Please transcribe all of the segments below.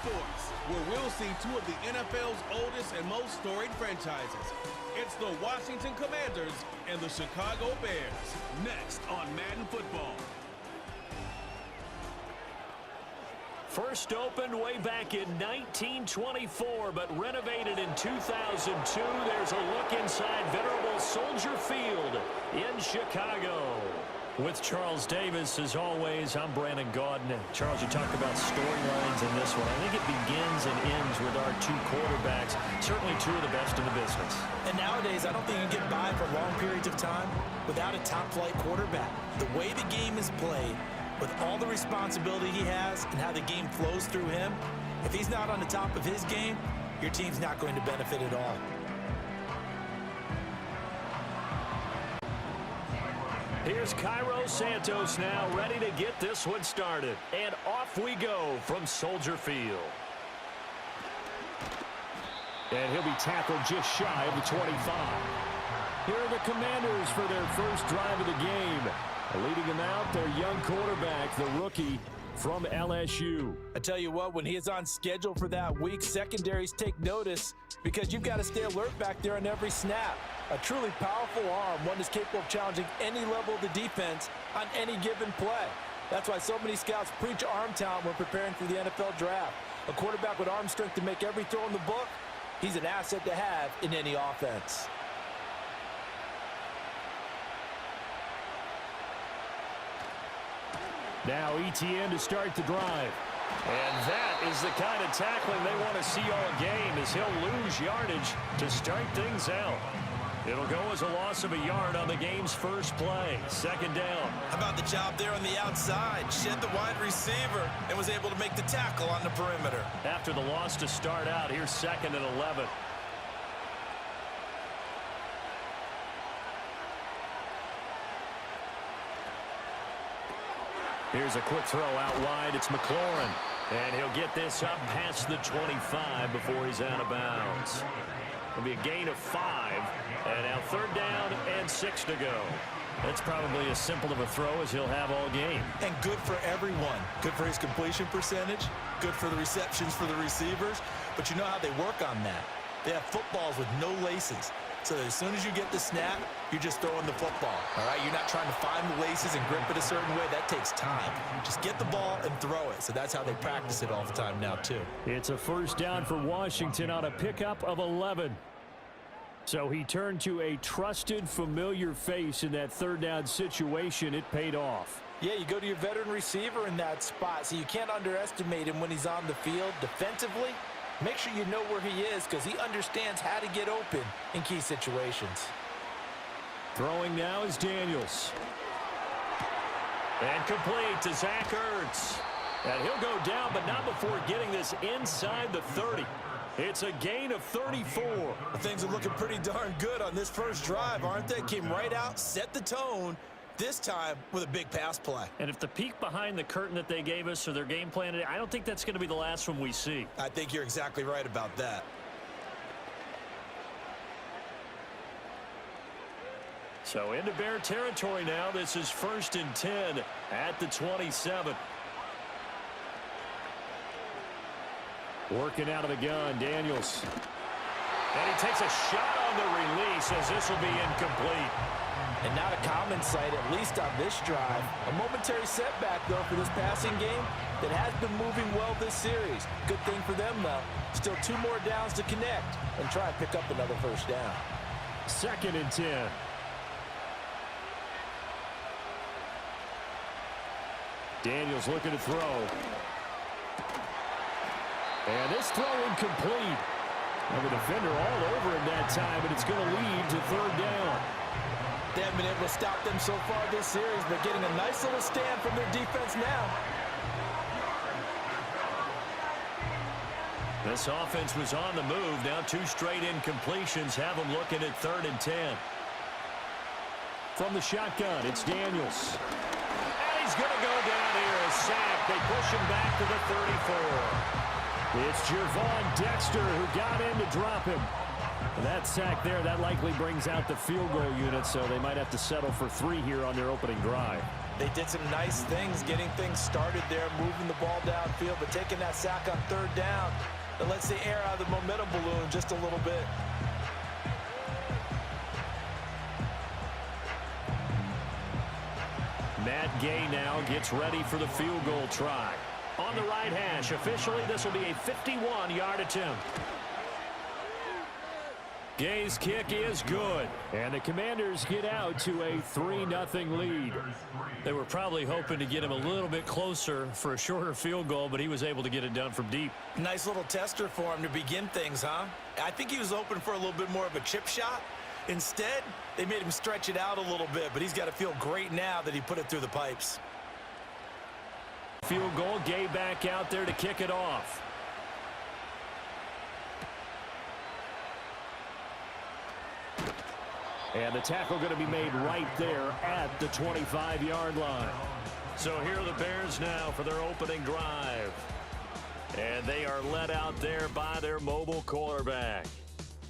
sports, where we'll see two of the NFL's oldest and most storied franchises. It's the Washington Commanders and the Chicago Bears. Next on Madden Football. First opened way back in 1924, but renovated in 2002. There's a look inside venerable Soldier Field in Chicago. With Charles Davis, as always, I'm Brandon Gaudin. Charles, you talked about storylines in this one. I think it begins and ends with our two quarterbacks, certainly two of the best in the business. And nowadays, I don't think you can get by for long periods of time without a top-flight quarterback. The way the game is played, with all the responsibility he has and how the game flows through him, if he's not on the top of his game, your team's not going to benefit at all. Here's Cairo Santos now, ready to get this one started. And off we go from Soldier Field. And he'll be tackled just shy of the 25. Here are the Commanders for their first drive of the game. Leading them out, their young quarterback, the rookie from LSU. I tell you what, when he is on schedule for that week, secondaries take notice because you've got to stay alert back there on every snap. A truly powerful arm, one that's capable of challenging any level of the defense on any given play. That's why so many scouts preach arm talent when preparing for the NFL draft. A quarterback with arm strength to make every throw in the book, he's an asset to have in any offense. Now ETN to start the drive. And that is the kind of tackling they want to see all game, as he'll lose yardage to start things out. It'll go as a loss of a yard on the game's first play. Second down. How about the job there on the outside? Shed the wide receiver and was able to make the tackle on the perimeter. After the loss to start out, here's 2nd and 11. Here's a quick throw out wide. It's McLaurin. And he'll get this up past the 25 before he's out of bounds. It'll be a gain of 5. And now 3rd down and 6 to go. That's probably as simple of a throw as he'll have all game. And good for everyone. Good for his completion percentage. Good for the receptions for the receivers. But you know how they work on that. They have footballs with no laces. So that as soon as you get the snap, you're just throwing the football. All right, you're not trying to find the laces and grip it a certain way. That takes time. Just get the ball and throw it. So that's how they practice it all the time now, too. It's a first down for Washington on a pickup of 11. So he turned to a trusted, familiar face in that 3rd down situation. It paid off. Yeah, you go to your veteran receiver in that spot, so you can't underestimate him when he's on the field defensively. Make sure you know where he is because he understands how to get open in key situations. Throwing now is Daniels. And complete to Zach Ertz. And he'll go down, but not before getting this inside the 30. It's a gain of 34. Things are looking pretty darn good on this first drive, aren't they? Came right out, set the tone, this time with a big pass play. And if the peek behind the curtain that they gave us or their game plan, I don't think that's going to be the last one we see. I think you're exactly right about that. So into Bear territory now. This is 1st and 10 at the 27. Working out of the gun, Daniels. And he takes a shot on the release as this will be incomplete. And not a common sight, at least on this drive. A momentary setback, though, for this passing game that has been moving well this series. Good thing for them, though. Still 2 more downs to connect and try and pick up another first down. 2nd and 10. Daniels looking to throw. And this throw incomplete. And the defender all over him that time, but it's going to lead to 3rd down. They haven't been able to stop them so far this series, but getting a nice little stand from their defense now. This offense was on the move. Now 2 straight incompletions have them looking at 3rd and 10. From the shotgun, it's Daniels. And he's going to go down here. A sack. They push him back to the 34. It's Gervon Dexter who got in to drop him. And that sack there, that likely brings out the field goal unit, so they might have to settle for 3 here on their opening drive. They did some nice things, getting things started there, moving the ball downfield, but taking that sack on third down, that lets the air out of the momentum balloon just a little bit. Matt Gay now gets ready for the field goal try. On the right hash, officially this will be a 51-yard attempt. Gay's kick is good, and the Commanders get out to a 3-0 lead. They were probably hoping to get him a little bit closer for a shorter field goal, but he was able to get it done from deep. Nice little tester for him to begin things, huh? I think he was hoping for a little bit more of a chip shot. Instead, they made him stretch it out a little bit, but he's got to feel great now that he put it through the pipes. Field goal, Gay back out there to kick it off. And the tackle going to be made right there at the 25-yard line. So here are the Bears now for their opening drive. And they are led out there by their mobile quarterback.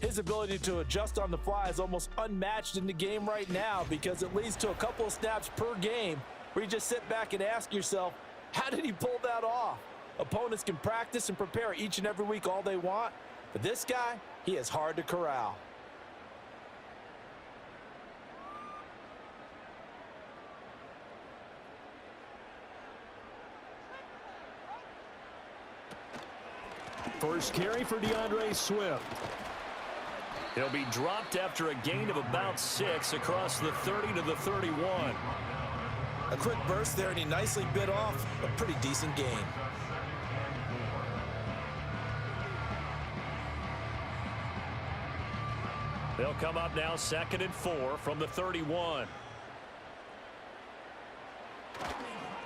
His ability to adjust on the fly is almost unmatched in the game right now because it leads to a couple of snaps per game where you just sit back and ask yourself, how did he pull that off? Opponents can practice and prepare each and every week all they want, but this guy, he is hard to corral. First carry for DeAndre Swift. He'll be dropped after a gain of about 6 across the 30 to the 31. A quick burst there, and he nicely bit off a pretty decent gain. They'll come up now 2nd and 4 from the 31.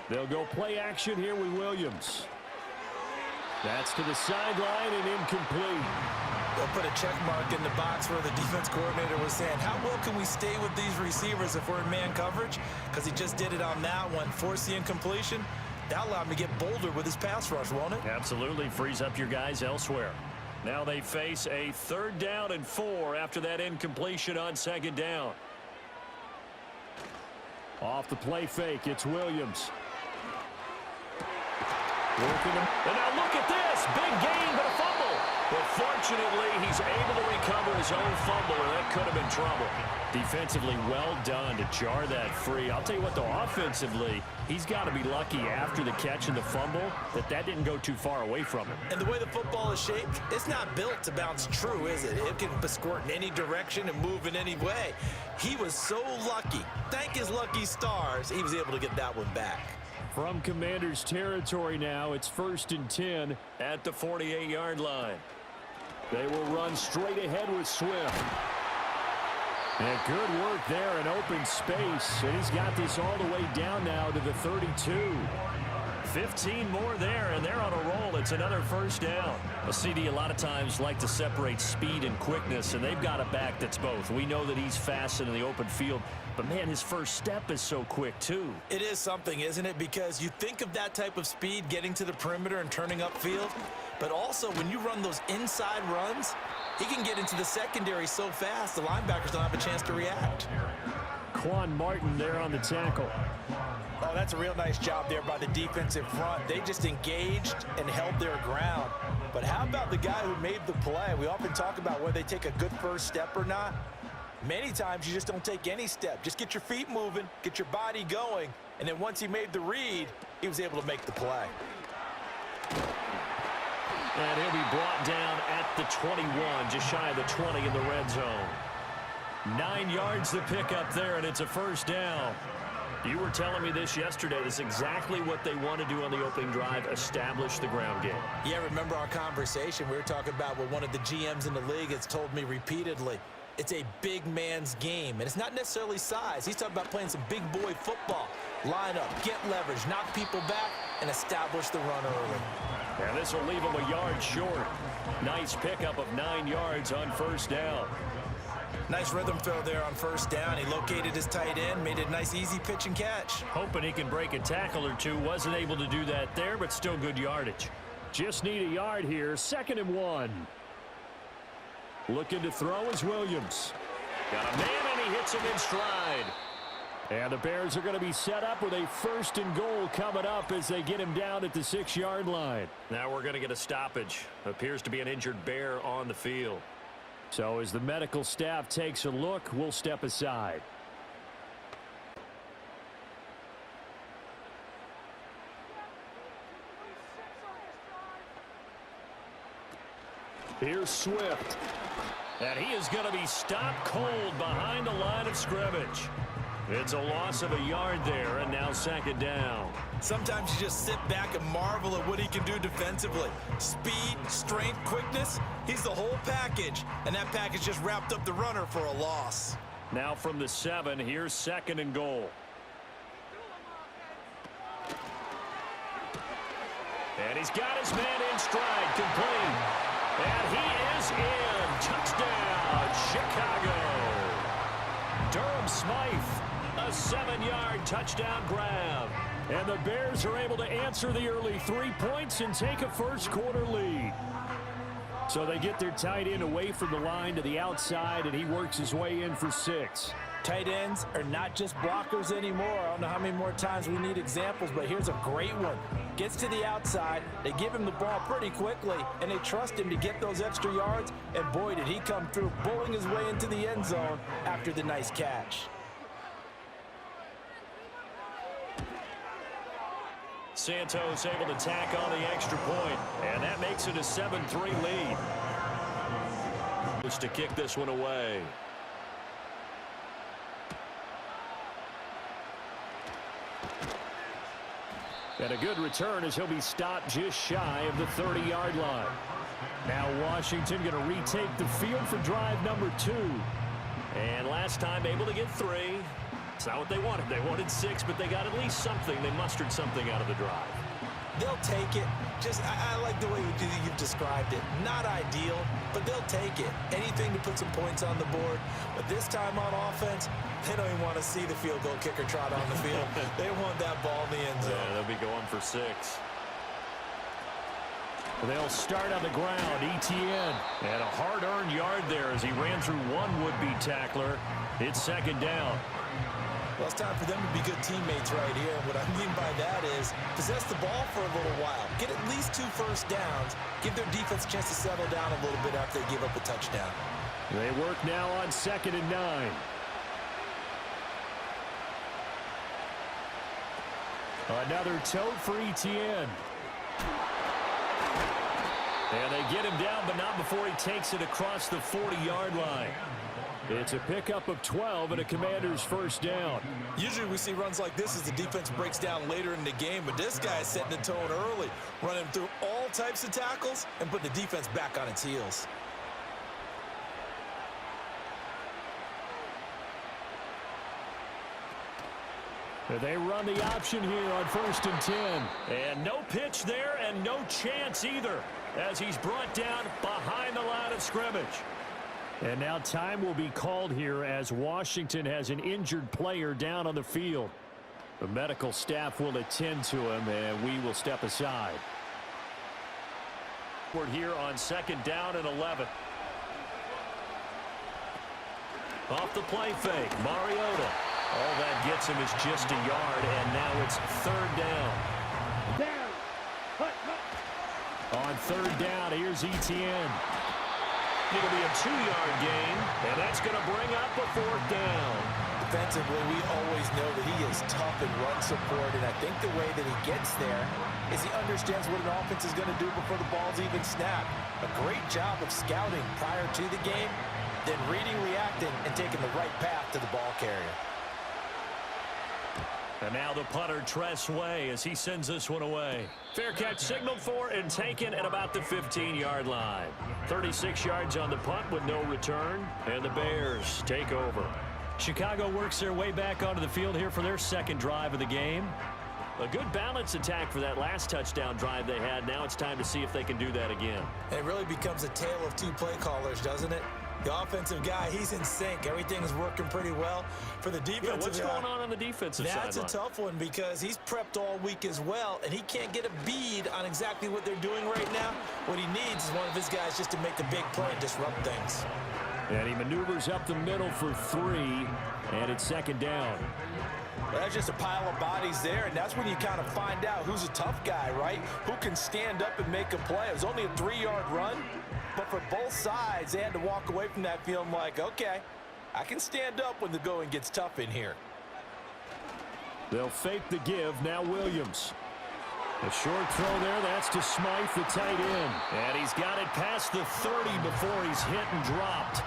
They'll go play action here with Williams. That's to the sideline and incomplete. They'll put a check mark in the box where the defense coordinator was saying, how well can we stay with these receivers if we're in man coverage? Because he just did it on that one, forced the incompletion. That allowed him to get bolder with his pass rush, won't it? Absolutely, frees up your guys elsewhere. Now they face a 3rd down and 4 after that incompletion on 2nd down. Off the play fake, it's Williams. And now look at this. Big gain, but a fumble. But fortunately, he's able to recover his own fumble, and that could have been trouble. Defensively, well done to jar that free. I'll tell you what, though, offensively, he's got to be lucky after the catch and the fumble that didn't go too far away from him. And the way the football is shaped, it's not built to bounce true, is it? It can squirt in any direction and move in any way. He was so lucky. Thank his lucky stars, he was able to get that one back. From Commanders territory now, it's 1st and 10 at the 48-yard line. They will run straight ahead with Swift. And good work there in open space. And he's got this all the way down now to the 32. 15 more there, and they're on a roll. It's another 1st down. A CD a lot of times like to separate speed and quickness, and they've got a back that's both. We know that he's fast in the open field, but, man, his first step is so quick, too. It is something, isn't it? Because you think of that type of speed getting to the perimeter and turning upfield, but also when you run those inside runs, he can get into the secondary so fast the linebackers don't have a chance to react. Quan Martin there on the tackle. Oh, that's a real nice job there by the defensive front. They just engaged and held their ground. But how about the guy who made the play? We often talk about whether they take a good first step or not. Many times you just don't take any step. Just get your feet moving, get your body going, and then once he made the read, he was able to make the play. And he'll be brought down at the 21, just shy of the 20 in the red zone. 9 yards to pick up there, and it's a 1st down. You were telling me this yesterday. This is exactly what they want to do on the opening drive, establish the ground game. Yeah, remember our conversation? We were talking about what one of the GMs in the league has told me repeatedly. It's a big man's game, and it's not necessarily size. He's talking about playing some big boy football. Line up, get leverage, knock people back, and establish the run early. And this will leave him a yard short. Nice pickup of 9 yards on 1st down. Nice rhythm fill there on 1st down. He located his tight end, made a nice easy pitch and catch. Hoping he can break a tackle or two. Wasn't able to do that there, but still good yardage. Just need a yard here. 2nd and 1. Looking to throw is Williams. Got a man, and he hits him in stride. And the Bears are going to be set up with a 1st and goal coming up as they get him down at the 6-yard line. Now we're going to get a stoppage. Appears to be an injured Bear on the field. So as the medical staff takes a look, we'll step aside. Here's Swift. And he is going to be stopped cold behind the line of scrimmage. It's a loss of a yard there, and now 2nd down. Sometimes you just sit back and marvel at what he can do defensively. Speed, strength, quickness, he's the whole package. And that package just wrapped up the runner for a loss. Now from the 7, here's 2nd and goal. And he's got his man in stride, complete. And he is in. Touchdown, Chicago. Durham Smythe, a 7-yard touchdown grab. And the Bears are able to answer the early 3 points and take a first-quarter lead. So they get their tight end away from the line to the outside, and he works his way in for 6. Tight ends are not just blockers anymore. I don't know how many more times we need examples, but here's a great one. Gets to the outside, they give him the ball pretty quickly, and they trust him to get those extra yards, and boy, did he come through, bowling his way into the end zone after the nice catch. Santos able to tack on the extra point, and that makes it a 7-3 lead. Just to kick this one away. And a good return as he'll be stopped just shy of the 30-yard line. Now Washington going to retake the field for drive number 2. And last time able to get 3. It's not what they wanted. They wanted 6, but they got at least something. They mustered something out of the drive. They'll take it. I like the way you've described it. Not ideal, but they'll take it. Anything to put some points on the board. But this time on offense, they don't even want to see the field goal kicker trot on the field. They want that ball in the end zone. Yeah, they'll be going for 6. They'll start on the ground. Etienne. And a hard-earned yard there as he ran through one would-be tackler. It's 2nd down. Well, it's time for them to be good teammates right here. And what I mean by that is possess the ball for a little while. Get at least 2 first downs. Give their defense a chance to settle down a little bit after they give up a touchdown. They work now on 2nd and 9. Another tote for Etienne. And they get him down, but not before he takes it across the 40-yard line. It's a pickup of 12 and a Commander's first down. Usually we see runs like this as the defense breaks down later in the game, but this guy is setting the tone early, running through all types of tackles and putting the defense back on its heels. They run the option here on 1st and 10. And no pitch there and no chance either as he's brought down behind the line of scrimmage. And now time will be called here as Washington has an injured player down on the field. The medical staff will attend to him, and we will step aside. We're here on 2nd down and 11. Off the play fake, Mariota. All that gets him is just a yard, and now it's 3rd down. On 3rd down, here's Etienne. It'll be a 2-yard gain, and that's going to bring up a 4th down. Defensively, we always know that he is tough in run support, and I think the way that he gets there is he understands what an offense is going to do before the ball's even snapped. A great job of scouting prior to the game, then reading, reacting, and taking the right path to the ball carrier. And now the punter, Tress Way, as he sends this one away. Fair catch signaled for and taken at about the 15-yard line. 36 yards on the punt with no return, and the Bears take over. Chicago works their way back onto the field here for their 2nd drive of the game. A good balance attack for that last touchdown drive they had. Now it's time to see if they can do that again. And it really becomes a tale of 2 play callers, doesn't it? The offensive guy, he's in sync. Everything is working pretty well. For the defensive what's going on the defensive side? That's a tough one because he's prepped all week as well, and he can't get a bead on exactly what they're doing right now. What he needs is one of his guys just to make the big play and disrupt things. And he maneuvers up the middle for 3, and it's 2nd down. That's just a pile of bodies there, and that's when you kind of find out who's a tough guy, right? Who can stand up and make a play. It was only a 3-yard run, but for both sides, they had to walk away from that feeling like, okay, I can stand up when the going gets tough in here. They'll fake the give. Now Williams. A short throw there. That's to Smythe, the tight end. And he's got it past the 30 before he's hit and dropped.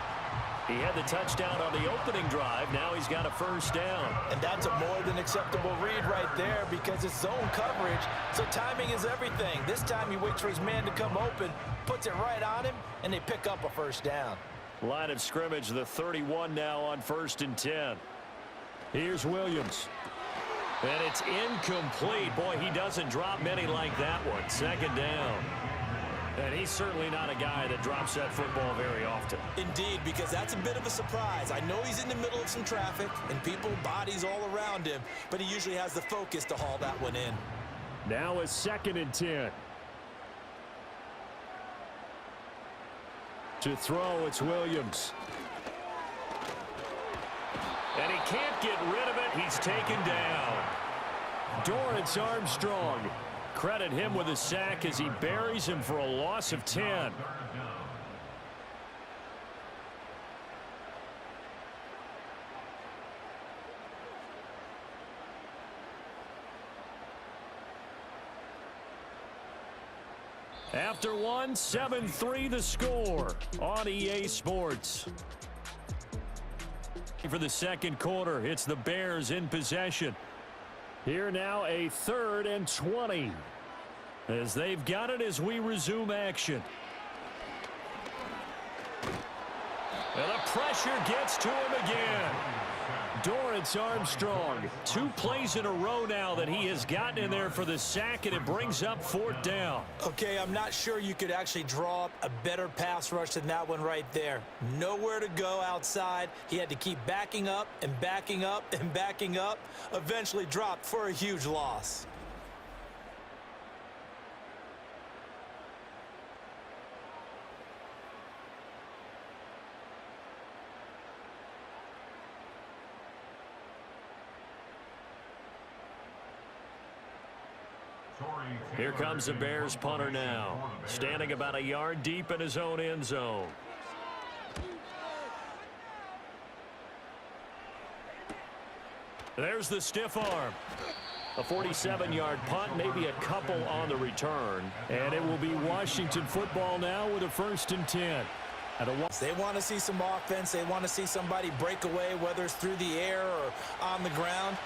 He had the touchdown on the opening drive. Now he's got a first down. And that's a more than acceptable read right there because it's zone coverage, so timing is everything. This time he waits for his man to come open, puts it right on him, and they pick up a first down. Line of scrimmage, the 31 now on 1st and 10. Here's Williams. And it's incomplete. Boy, he doesn't drop many like that one. 2nd down. And he's certainly not a guy that drops that football very often. Indeed, because that's a bit of a surprise. I know he's in the middle of some traffic and people, bodies all around him, but he usually has the focus to haul that one in. Now a 2nd and 10. To throw, it's Williams. And he can't get rid of it. He's taken down. Dorrance Armstrong. Credit him with a sack as he buries him for a loss of 10. After one, 7-3 the score on EA Sports. For the second quarter, it's the Bears in possession. Here now a 3rd and 20. As they've got it as we resume action. And the pressure gets to him again. Dorrance Armstrong, 2 plays in a row now that he has gotten in there for the sack, and it brings up 4th down. Okay, I'm not sure you could actually draw up a better pass rush than that one right there. Nowhere to go outside. He had to keep backing up and backing up and backing up. Eventually dropped for a huge loss. Here comes the Bears punter now, standing about a yard deep in his own end zone. There's the stiff arm. A 47-yard punt, maybe a couple on the return. And it will be Washington football now with a 1st and 10. They want to see some offense. They want to see somebody break away, whether it's through the air or on the ground.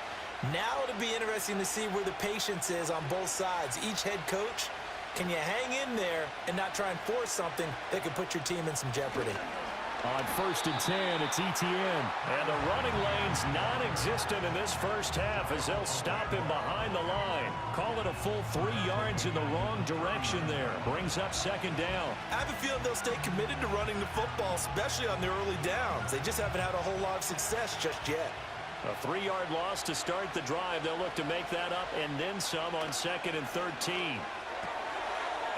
Now it'll be interesting to see where the patience is on both sides. Each head coach, can you hang in there and not try and force something that could put your team in some jeopardy? On 1st and 10, it's Etienne. And the running lane's non-existent in this first half as they'll stop him behind the line. Call it a full 3 yards in the wrong direction there. Brings up 2nd down. I have a feeling they'll stay committed to running the football, especially on their early downs. They just haven't had a whole lot of success just yet. A 3-yard loss to start the drive. They'll look to make that up and then some on 2nd and 13.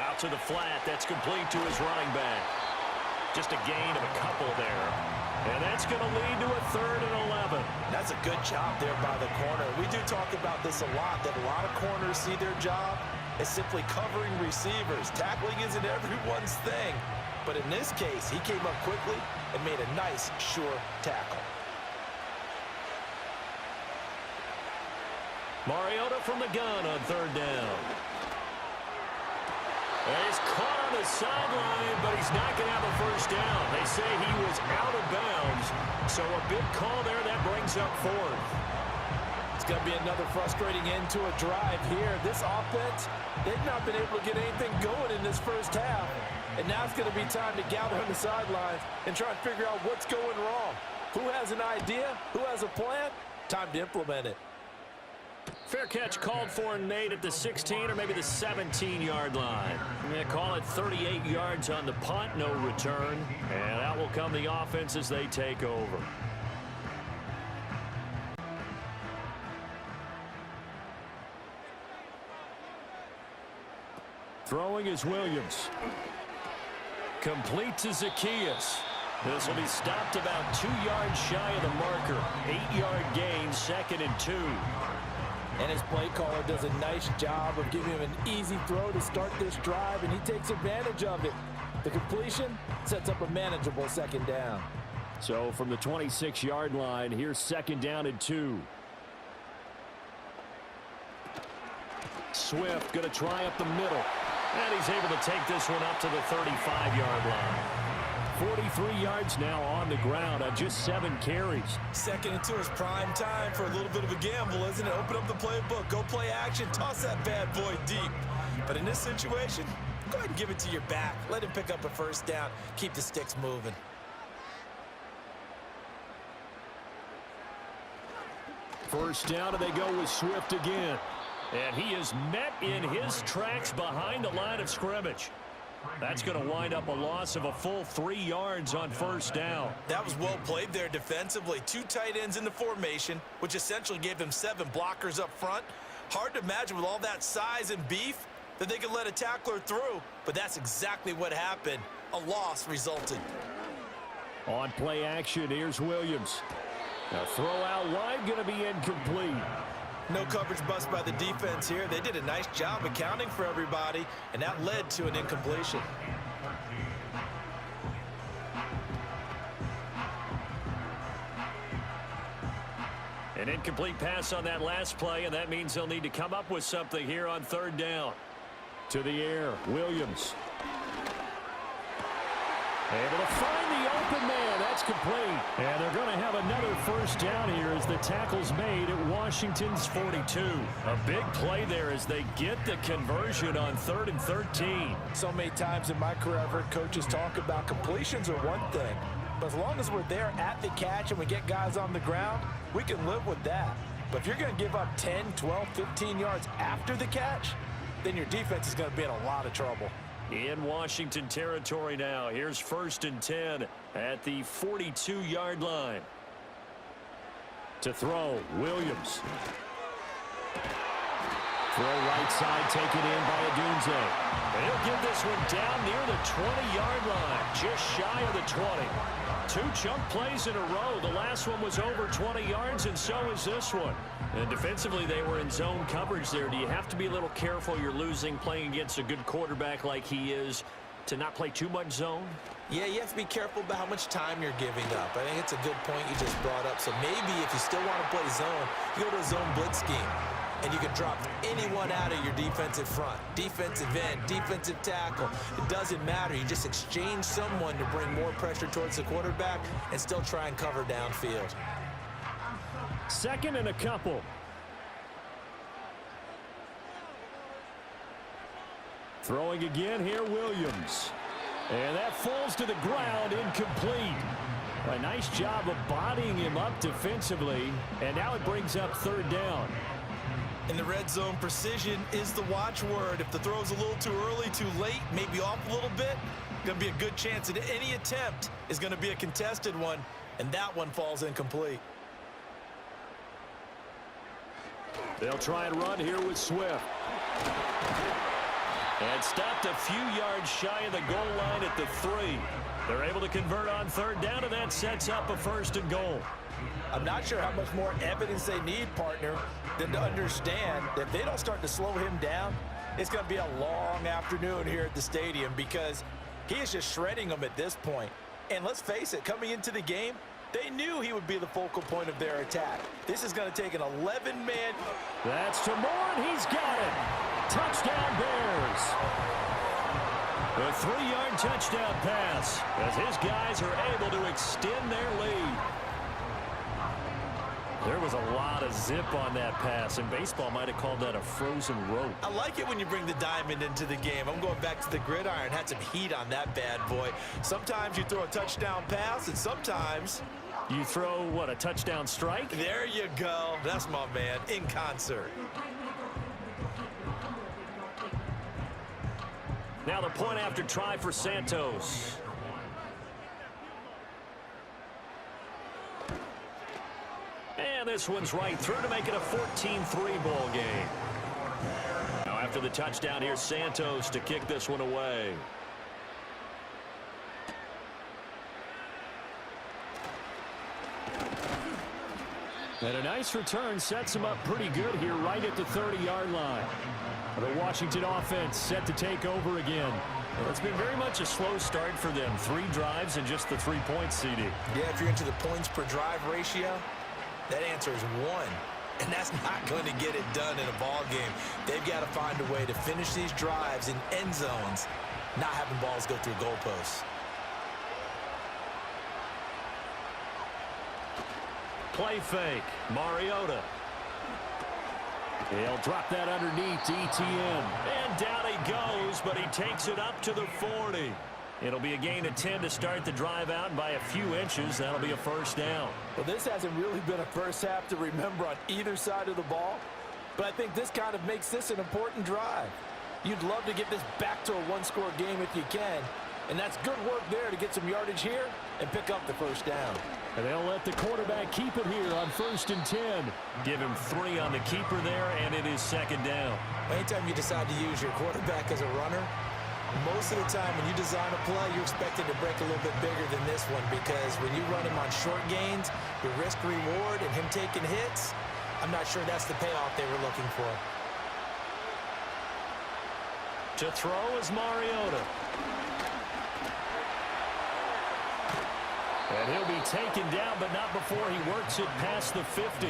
Out to the flat. That's complete to his running back. Just a gain of a couple there. And that's going to lead to a 3rd and 11. That's a good job there by the corner. We do talk about this a lot, that a lot of corners see their job as simply covering receivers. Tackling isn't everyone's thing. But in this case, he came up quickly and made a nice, sure tackle. Mariota from the gun on 3rd down. And he's caught on the sideline, but he's not going to have a first down. They say he was out of bounds, so a big call there. That brings up 4th. It's going to be another frustrating end to a drive here. This offense, they've not been able to get anything going in this first half, and now it's going to be time to gather on the sidelines and try and figure out what's going wrong. Who has an idea? Who has a plan? Time to implement it. Fair catch called for and made at the 16 or maybe the 17-yard line. They call it 38 yards on the punt, no return. And out will come the offense as they take over. Throwing is Williams. Complete to Zacchaeus. This will be stopped about 2 yards shy of the marker. 8-yard gain, 2nd and 2. And his play caller does a nice job of giving him an easy throw to start this drive, and he takes advantage of it. The completion sets up a manageable 2nd down. So from the 26-yard line, here's 2nd down and 2. Swift going to try up the middle. And he's able to take this one up to the 35-yard line. 43 yards now on the ground on just 7 carries. 2nd and 2 is prime time for a little bit of a gamble, isn't it? Open up the playbook, go play action, toss that bad boy deep. But in this situation, go ahead and give it to your back. Let him pick up a 1st down. Keep the sticks moving. First down, and they go with Swift again. And he is met in his tracks behind the line of scrimmage. That's going to wind up a loss of a full 3 yards on 1st down. That was well played there defensively. 2 tight ends in the formation, which essentially gave them 7 blockers up front. Hard to imagine with all that size and beef that they could let a tackler through, but that's exactly what happened. A loss resulted. On play action, here's Williams. A throw out wide, going to be incomplete. No coverage bust by the defense here. They did a nice job accounting for everybody, and that led to an incompletion. An incomplete pass on that last play, and that means they'll need to come up with something here on 3rd down. To the air, Williams. Able to find the open man. That's complete. And they're going to have another 1st down here as the tackle's made at Washington's 42. A big play there as they get the conversion on 3rd and 13. So many times in my career I've heard coaches talk about completions are one thing, but as long as we're there at the catch and we get guys on the ground, we can live with that. But if you're going to give up 10, 12, 15 yards after the catch, then your defense is going to be in a lot of trouble. In Washington territory now. Here's 1st and 10 at the 42-yard line. To throw, Williams. Throw right side, taken in by Odunze. And he'll get this one down near the 20-yard line, just shy of the 20. 2 chunk plays in a row. The last one was over 20 yards, and so is this one. And defensively, they were in zone coverage there. Do you have to be a little careful? You're losing playing against a good quarterback like he is to not play too much zone? Yeah, you have to be careful about how much time you're giving up. I think it's a good point you just brought up. So maybe if you still want to play zone, you go to a zone blitz scheme. And you can drop anyone out of your defensive front. Defensive end, defensive tackle. It doesn't matter. You just exchange someone to bring more pressure towards the quarterback and still try and cover downfield. 2nd and a couple. Throwing again here, Williams. And that falls to the ground, incomplete. A nice job of bodying him up defensively. And now it brings up 3rd down. In the red zone, precision is the watchword. If the throw's a little too early, too late, maybe off a little bit, going to be a good chance that any attempt is going to be a contested one, and that one falls incomplete. They'll try and run here with Swift. And stopped a few yards shy of the goal line at the 3. They're able to convert on 3rd down, and that sets up a 1st and goal. I'm not sure how much more evidence they need, partner, than to understand that if they don't start to slow him down, it's going to be a long afternoon here at the stadium because he is just shredding them at this point. And let's face it, coming into the game, they knew he would be the focal point of their attack. This is going to take an 11-man. That's to Moore, and he's got it. Touchdown, Bears. A 3-yard touchdown pass as his guys are able to extend their lead. There was a lot of zip on that pass, and baseball might have called that a frozen rope. I like it when you bring the diamond into the game. I'm going back to the gridiron. Had some heat on that bad boy. Sometimes you throw a touchdown pass, and sometimes you throw, what, a touchdown strike? There you go. That's my man, in concert. Now the point after try for Santos. And this one's right through to make it a 14-3 ball game. Now after the touchdown, here's Santos to kick this one away. And a nice return sets him up pretty good here right at the 30-yard line. The Washington offense set to take over again. Well, it's been very much a slow start for them. 3 drives and just the 3 points, CD. Yeah, if you're into the points per drive ratio, that answer is 1. And that's not going to get it done in a ball game. They've got to find a way to finish these drives in end zones, not having balls go through goalposts. Play fake. Mariota. He'll drop that underneath to Etienne. And down he goes, but he takes it up to the 40. It'll be a gain of 10 to start the drive out, and by a few inches, that'll be a first down. Well, this hasn't really been a first half to remember on either side of the ball, but I think this kind of makes this an important drive. You'd love to get this back to a one-score game if you can, and that's good work there to get some yardage here and pick up the first down. And they'll let the quarterback keep it here on 1st and 10. Give him 3 on the keeper there, and it is 2nd down. Anytime you decide to use your quarterback as a runner, most of the time when you design a play, you're expected to break a little bit bigger than this one, because when you run him on short gains, your risk-reward and him taking hits, I'm not sure that's the payoff they were looking for. To throw is Mariota. And he'll be taken down, but not before he works it past the 50.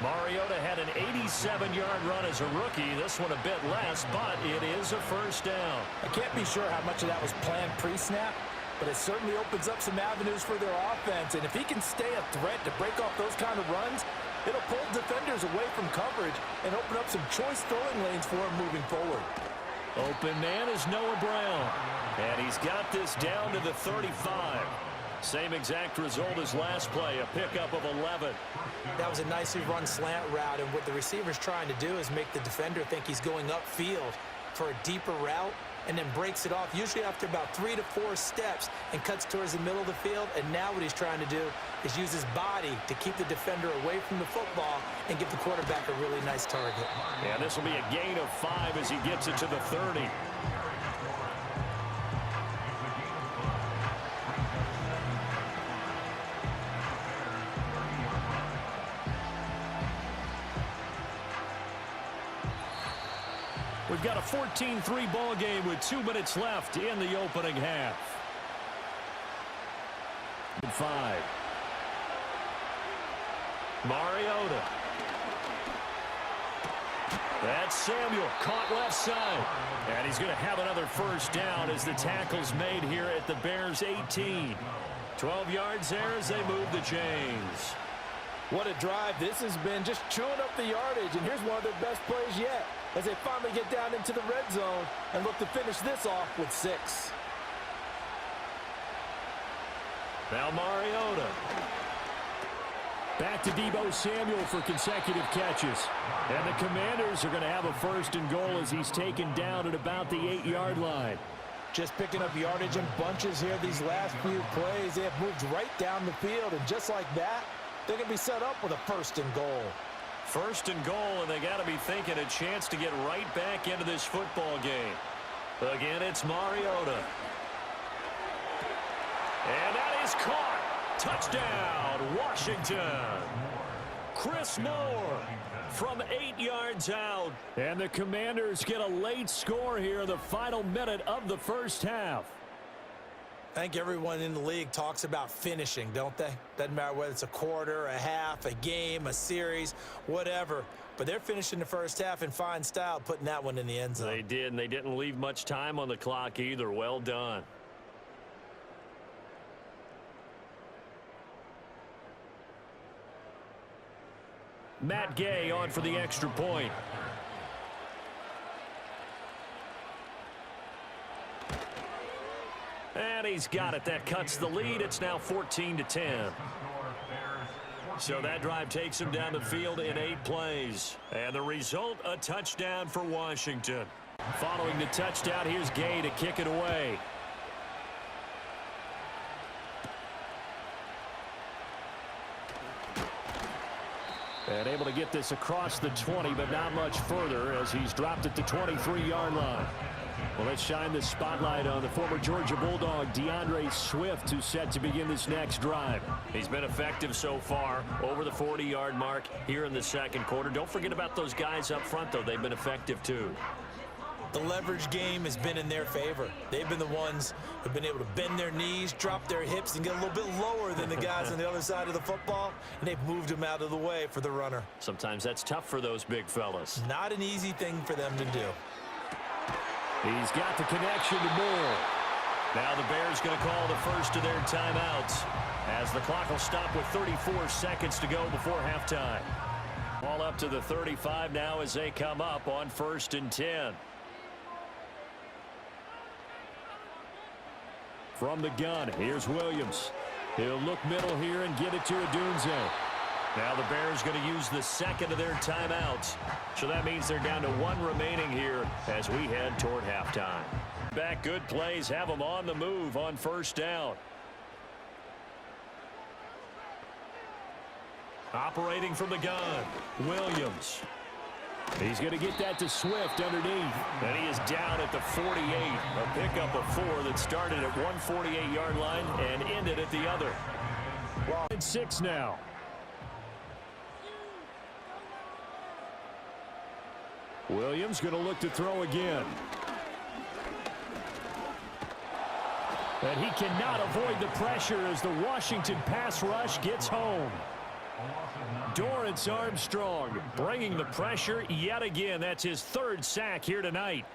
Mariota had an 87-yard run as a rookie. This one a bit less, but it is a first down. I can't be sure how much of that was planned pre-snap, but it certainly opens up some avenues for their offense. And if he can stay a threat to break off those kind of runs, it'll pull defenders away from coverage and open up some choice throwing lanes for him moving forward. Open man is Noah Brown. And he's got this down to the 35. Same exact result as last play, a pickup of 11. That was a nicely run slant route, and what the receiver's trying to do is make the defender think he's going upfield for a deeper route, and then breaks it off, usually after about 3 to 4 steps, and cuts towards the middle of the field. And now what he's trying to do is use his body to keep the defender away from the football and give the quarterback a really nice target. Yeah, this will be a gain of 5 as he gets it to the 30. We've got a 14-3 ball game with 2 minutes left in the opening half. 5. Mariota. That's Samuel, caught left side. And he's going to have another first down as the tackle's made here at the Bears' 18. 12 yards there as they move the chains. What a drive this has been, just chewing up the yardage, and here's one of their best plays yet, as they finally get down into the red zone and look to finish this off with 6. Now Mariota. Back to Deebo Samuel for consecutive catches. And the Commanders are going to have a 1st and goal as he's taken down at about the 8-yard line. Just picking up yardage in bunches here these last few plays. They have moved right down the field, and just like that, they're going to be set up with a 1st and goal. 1st and goal, and they got to be thinking a chance to get right back into this football game. Again, it's Mariota. And that is caught. Touchdown, Washington. Chris Moore from 8 yards out. And the Commanders get a late score here in the final minute of the first half. I think everyone in the league talks about finishing, don't they? Doesn't matter whether it's a quarter, a half, a game, a series, whatever. But they're finishing the first half in fine style, putting that one in the end zone. They did, and they didn't leave much time on the clock either. Well done. Matt Gay on for the extra point. And he's got it. That cuts the lead. It's now 14-10. So that drive takes him down the field in 8 plays. And the result, a touchdown for Washington. Following the touchdown, here's Gay to kick it away. And able to get this across the 20, but not much further as he's dropped it to 23-yard line. Well, let's shine the spotlight on the former Georgia Bulldog, DeAndre Swift, who's set to begin this next drive. He's been effective so far, over the 40-yard mark here in the second quarter. Don't forget about those guys up front, though. They've been effective, too. The leverage game has been in their favor. They've been the ones who've been able to bend their knees, drop their hips, and get a little bit lower than the guys on the other side of the football, and they've moved them out of the way for the runner. Sometimes that's tough for those big fellas. Not an easy thing for them to do. He's got the connection to Moore. Now the Bears going to call the first of their timeouts as the clock will stop with 34 seconds to go before halftime. Ball up to the 35 now as they come up on 1st and 10. From the gun, here's Williams. He'll look middle here and get it to Odunze. Now the Bears going to use the second of their timeouts. So that means they're down to 1 remaining here as we head toward halftime. Back, good plays, have them on the move on 1st down. Operating from the gun, Williams. He's going to get that to Swift underneath. And he is down at the 48. A pickup of 4 that started at 148-yard line and ended at the other. Well, it's 6 now. Williams going to look to throw again. And he cannot avoid the pressure as the Washington pass rush gets home. Dorrance Armstrong bringing the pressure yet again. That's his 3rd sack here tonight.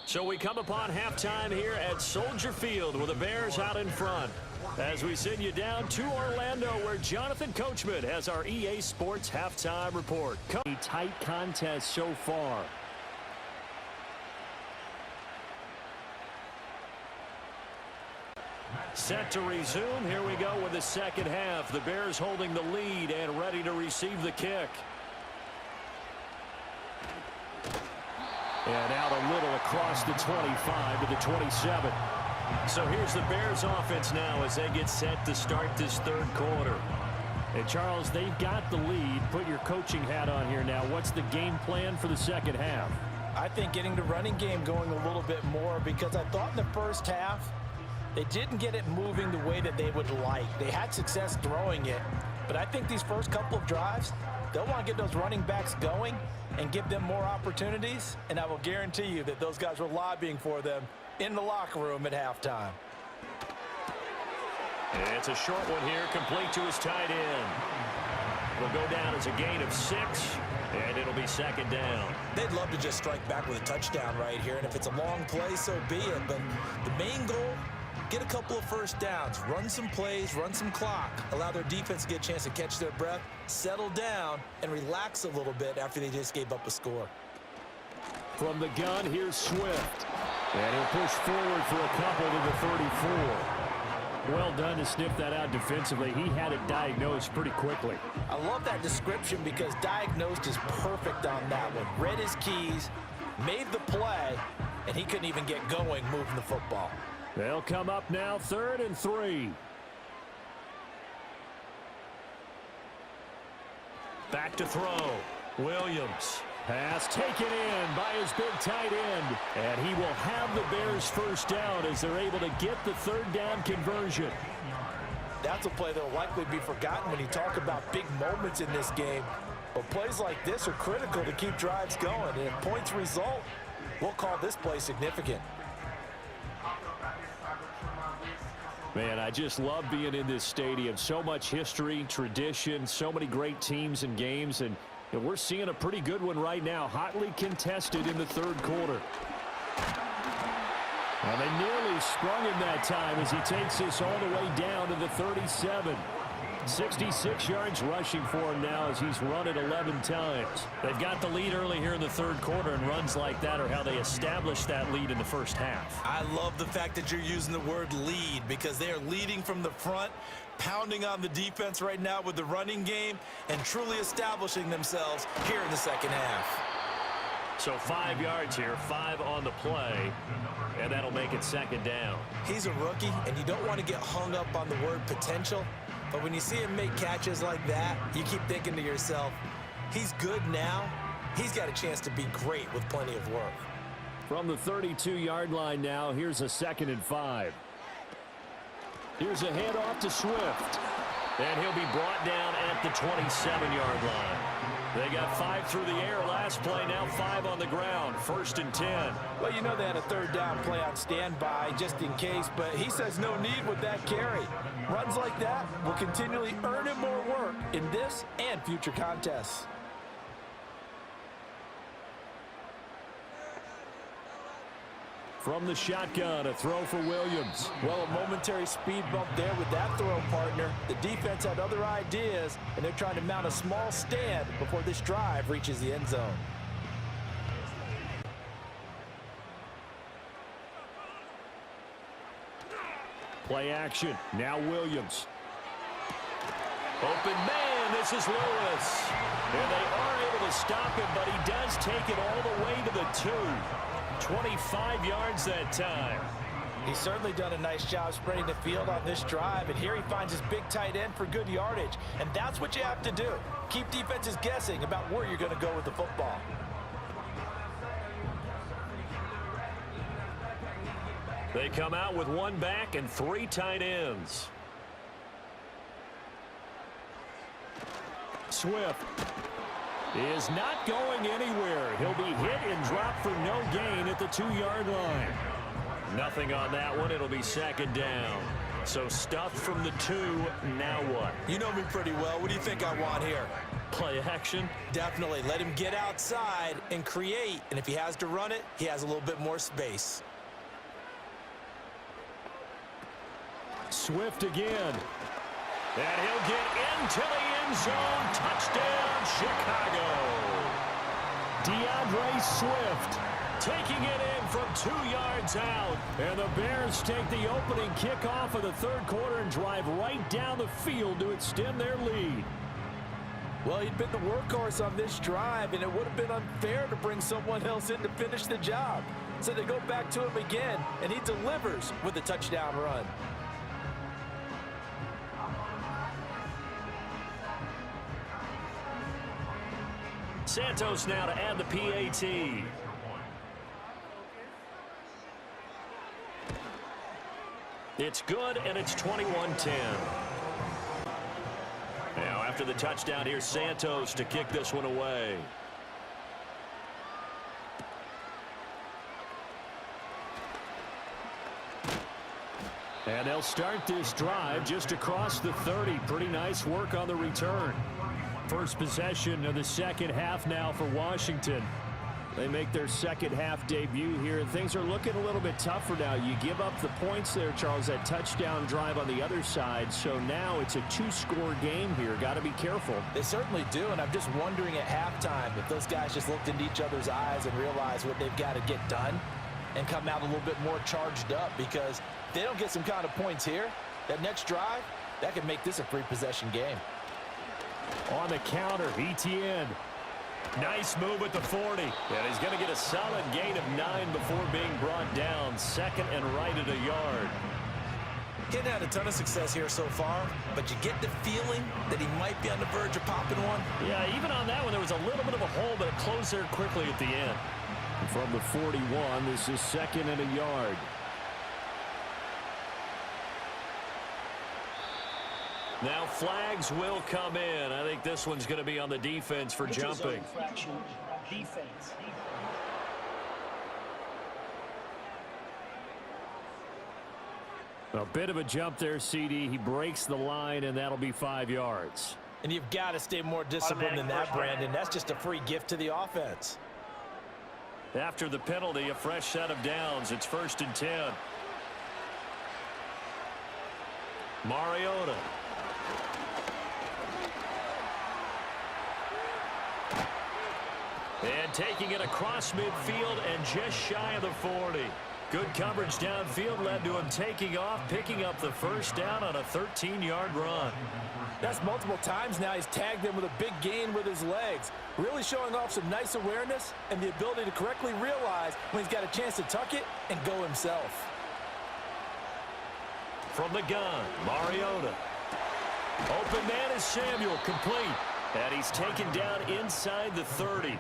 So we come upon halftime here at Soldier Field with the Bears out in front. As we send you down to Orlando where Jonathan Coachman has our EA Sports halftime report. A tight contest so far. Set to resume. Here we go with the second half. The Bears holding the lead and ready to receive the kick. And out a little across the 25 to the 27. So here's the Bears offense now as they get set to start this 3rd quarter. And Charles, they've got the lead. Put your coaching hat on here now. What's the game plan for the second half? I think getting the running game going a little bit more, because I thought in the first half they didn't get it moving the way that they would like. They had success throwing it, but I think these first couple of drives, they'll want to get those running backs going and give them more opportunities, and I will guarantee you that those guys were lobbying for them in the locker room at halftime. And it's a short one here, complete to his tight end. It'll go down as a gain of 6, and it'll be 2nd down. They'd love to just strike back with a touchdown right here, and if it's a long play, so be it. But the main goal, get a couple of first downs, run some plays, run some clock, allow their defense to get a chance to catch their breath, settle down, and relax a little bit after they just gave up a score. From the gun, here's Swift. And he'll push forward for a couple to the 34. Well done to sniff that out defensively. He had it diagnosed pretty quickly. I love that description because diagnosed is perfect on that one. Read his keys, made the play, and he couldn't even get going moving the football. They'll come up now 3rd and 3. Back to throw. Williams. Pass taken in by his big tight end. And he will have the Bears first down as they're able to get the 3rd down conversion. That's a play that will likely be forgotten when you talk about big moments in this game. But plays like this are critical to keep drives going. And if points result, we'll call this play significant. Man, I just love being in this stadium. So much history, tradition, so many great teams and games. And we're seeing a pretty good one right now, hotly contested in the 3rd quarter. And they nearly sprung him that time as he takes this all the way down to the 37. 66 yards rushing for him now as he's run it 11 times. They've got the lead early here in the 3rd quarter, and runs like that are how they establish that lead in the first half. I love the fact that you're using the word lead because they are leading from the front, pounding on the defense right now with the running game, and truly establishing themselves here in the second half. So 5 yards here, 5 on the play, and that'll make it second down. He's a rookie, and you don't want to get hung up on the word potential, but when you see him make catches like that, you keep thinking to yourself, he's good now. He's got a chance to be great with plenty of work. From the 32-yard line now, here's a 2nd and 5. Here's a handoff to Swift, and he'll be brought down at the 27-yard line. They got 5 through the air last play, now 5 on the ground, 1st and 10. Well, you know they had a 3rd down play on standby just in case, but he says no need with that carry. Runs like that will continually earn him more work in this and future contests. From the shotgun, a throw for Williams. Well, a momentary speed bump there with that throw partner. The defense had other ideas, and they're trying to mount a small stand before this drive reaches the end zone. Play action. Now Williams. Open man, this is Lewis. And they are able to stop him, but he does take it all the way to the 2. 25 yards that time. He's certainly done a nice job spreading the field on this drive, and here he finds his big tight end for good yardage. And that's what you have to do. Keep defenses guessing about where you're going to go with the football. They come out with 1 back and 3 tight ends. Swift is not going anywhere. He'll be hit and dropped for no gain at the 2-yard line. Nothing on that one. It'll be 2nd down. So stuffed from the 2. Now what? You know me pretty well. What do you think I want here? Play action? Definitely. Let him get outside and create. And if he has to run it, he has a little bit more space. Swift again. And he'll get into the end zone. Touchdown, Chicago. DeAndre Swift taking it in from 2 yards out. And the Bears take the opening kickoff of the 3rd quarter and drive right down the field to extend their lead. Well, he'd been the workhorse on this drive, and it would have been unfair to bring someone else in to finish the job. So they go back to him again, and he delivers with a touchdown run. Santos now to add the PAT. It's good, and it's 21-10. Now, after the touchdown, here's Santos to kick this one away. And they'll start this drive just across the 30. Pretty nice work on the return. First possession of the second half now for Washington. They make their second half debut here, and things are looking a little bit tougher now. You give up the points there, Charles, that touchdown drive on the other side. So now it's a 2-score game here. Got to be careful. They certainly do, and I'm just wondering at halftime if those guys just looked into each other's eyes and realized what they've got to get done and come out a little bit more charged up, because if they don't get some kind of points here, that next drive, that could make this a 3-possession game. On the counter, Etienne. Nice move at the 40. And he's going to get a solid gain of 9 before being brought down. 2nd and right at a yard. He hadn't had a ton of success here so far, but you get the feeling that he might be on the verge of popping one. Yeah, even on that one, there was a little bit of a hole, but it closed there quickly at the end. And from the 41, this is 2nd and a yard. Now flags will come in. I think this one's going to be on the defense for jumping. Defense. A bit of a jump there, CD. He breaks the line, and that'll be 5 yards. And you've got to stay more disciplined than that, Brandon. That's just a free gift to the offense. After the penalty, a fresh set of downs. It's 1st and 10. Mariota. And taking it across midfield and just shy of the 40. Good coverage downfield led to him taking off, picking up the first down on a 13-yard run. That's multiple times now he's tagged him with a big gain with his legs. Really showing off some nice awareness and the ability to correctly realize when he's got a chance to tuck it and go himself. From the gun, Mariota. Open man is Samuel, complete. And he's taken down inside the 30.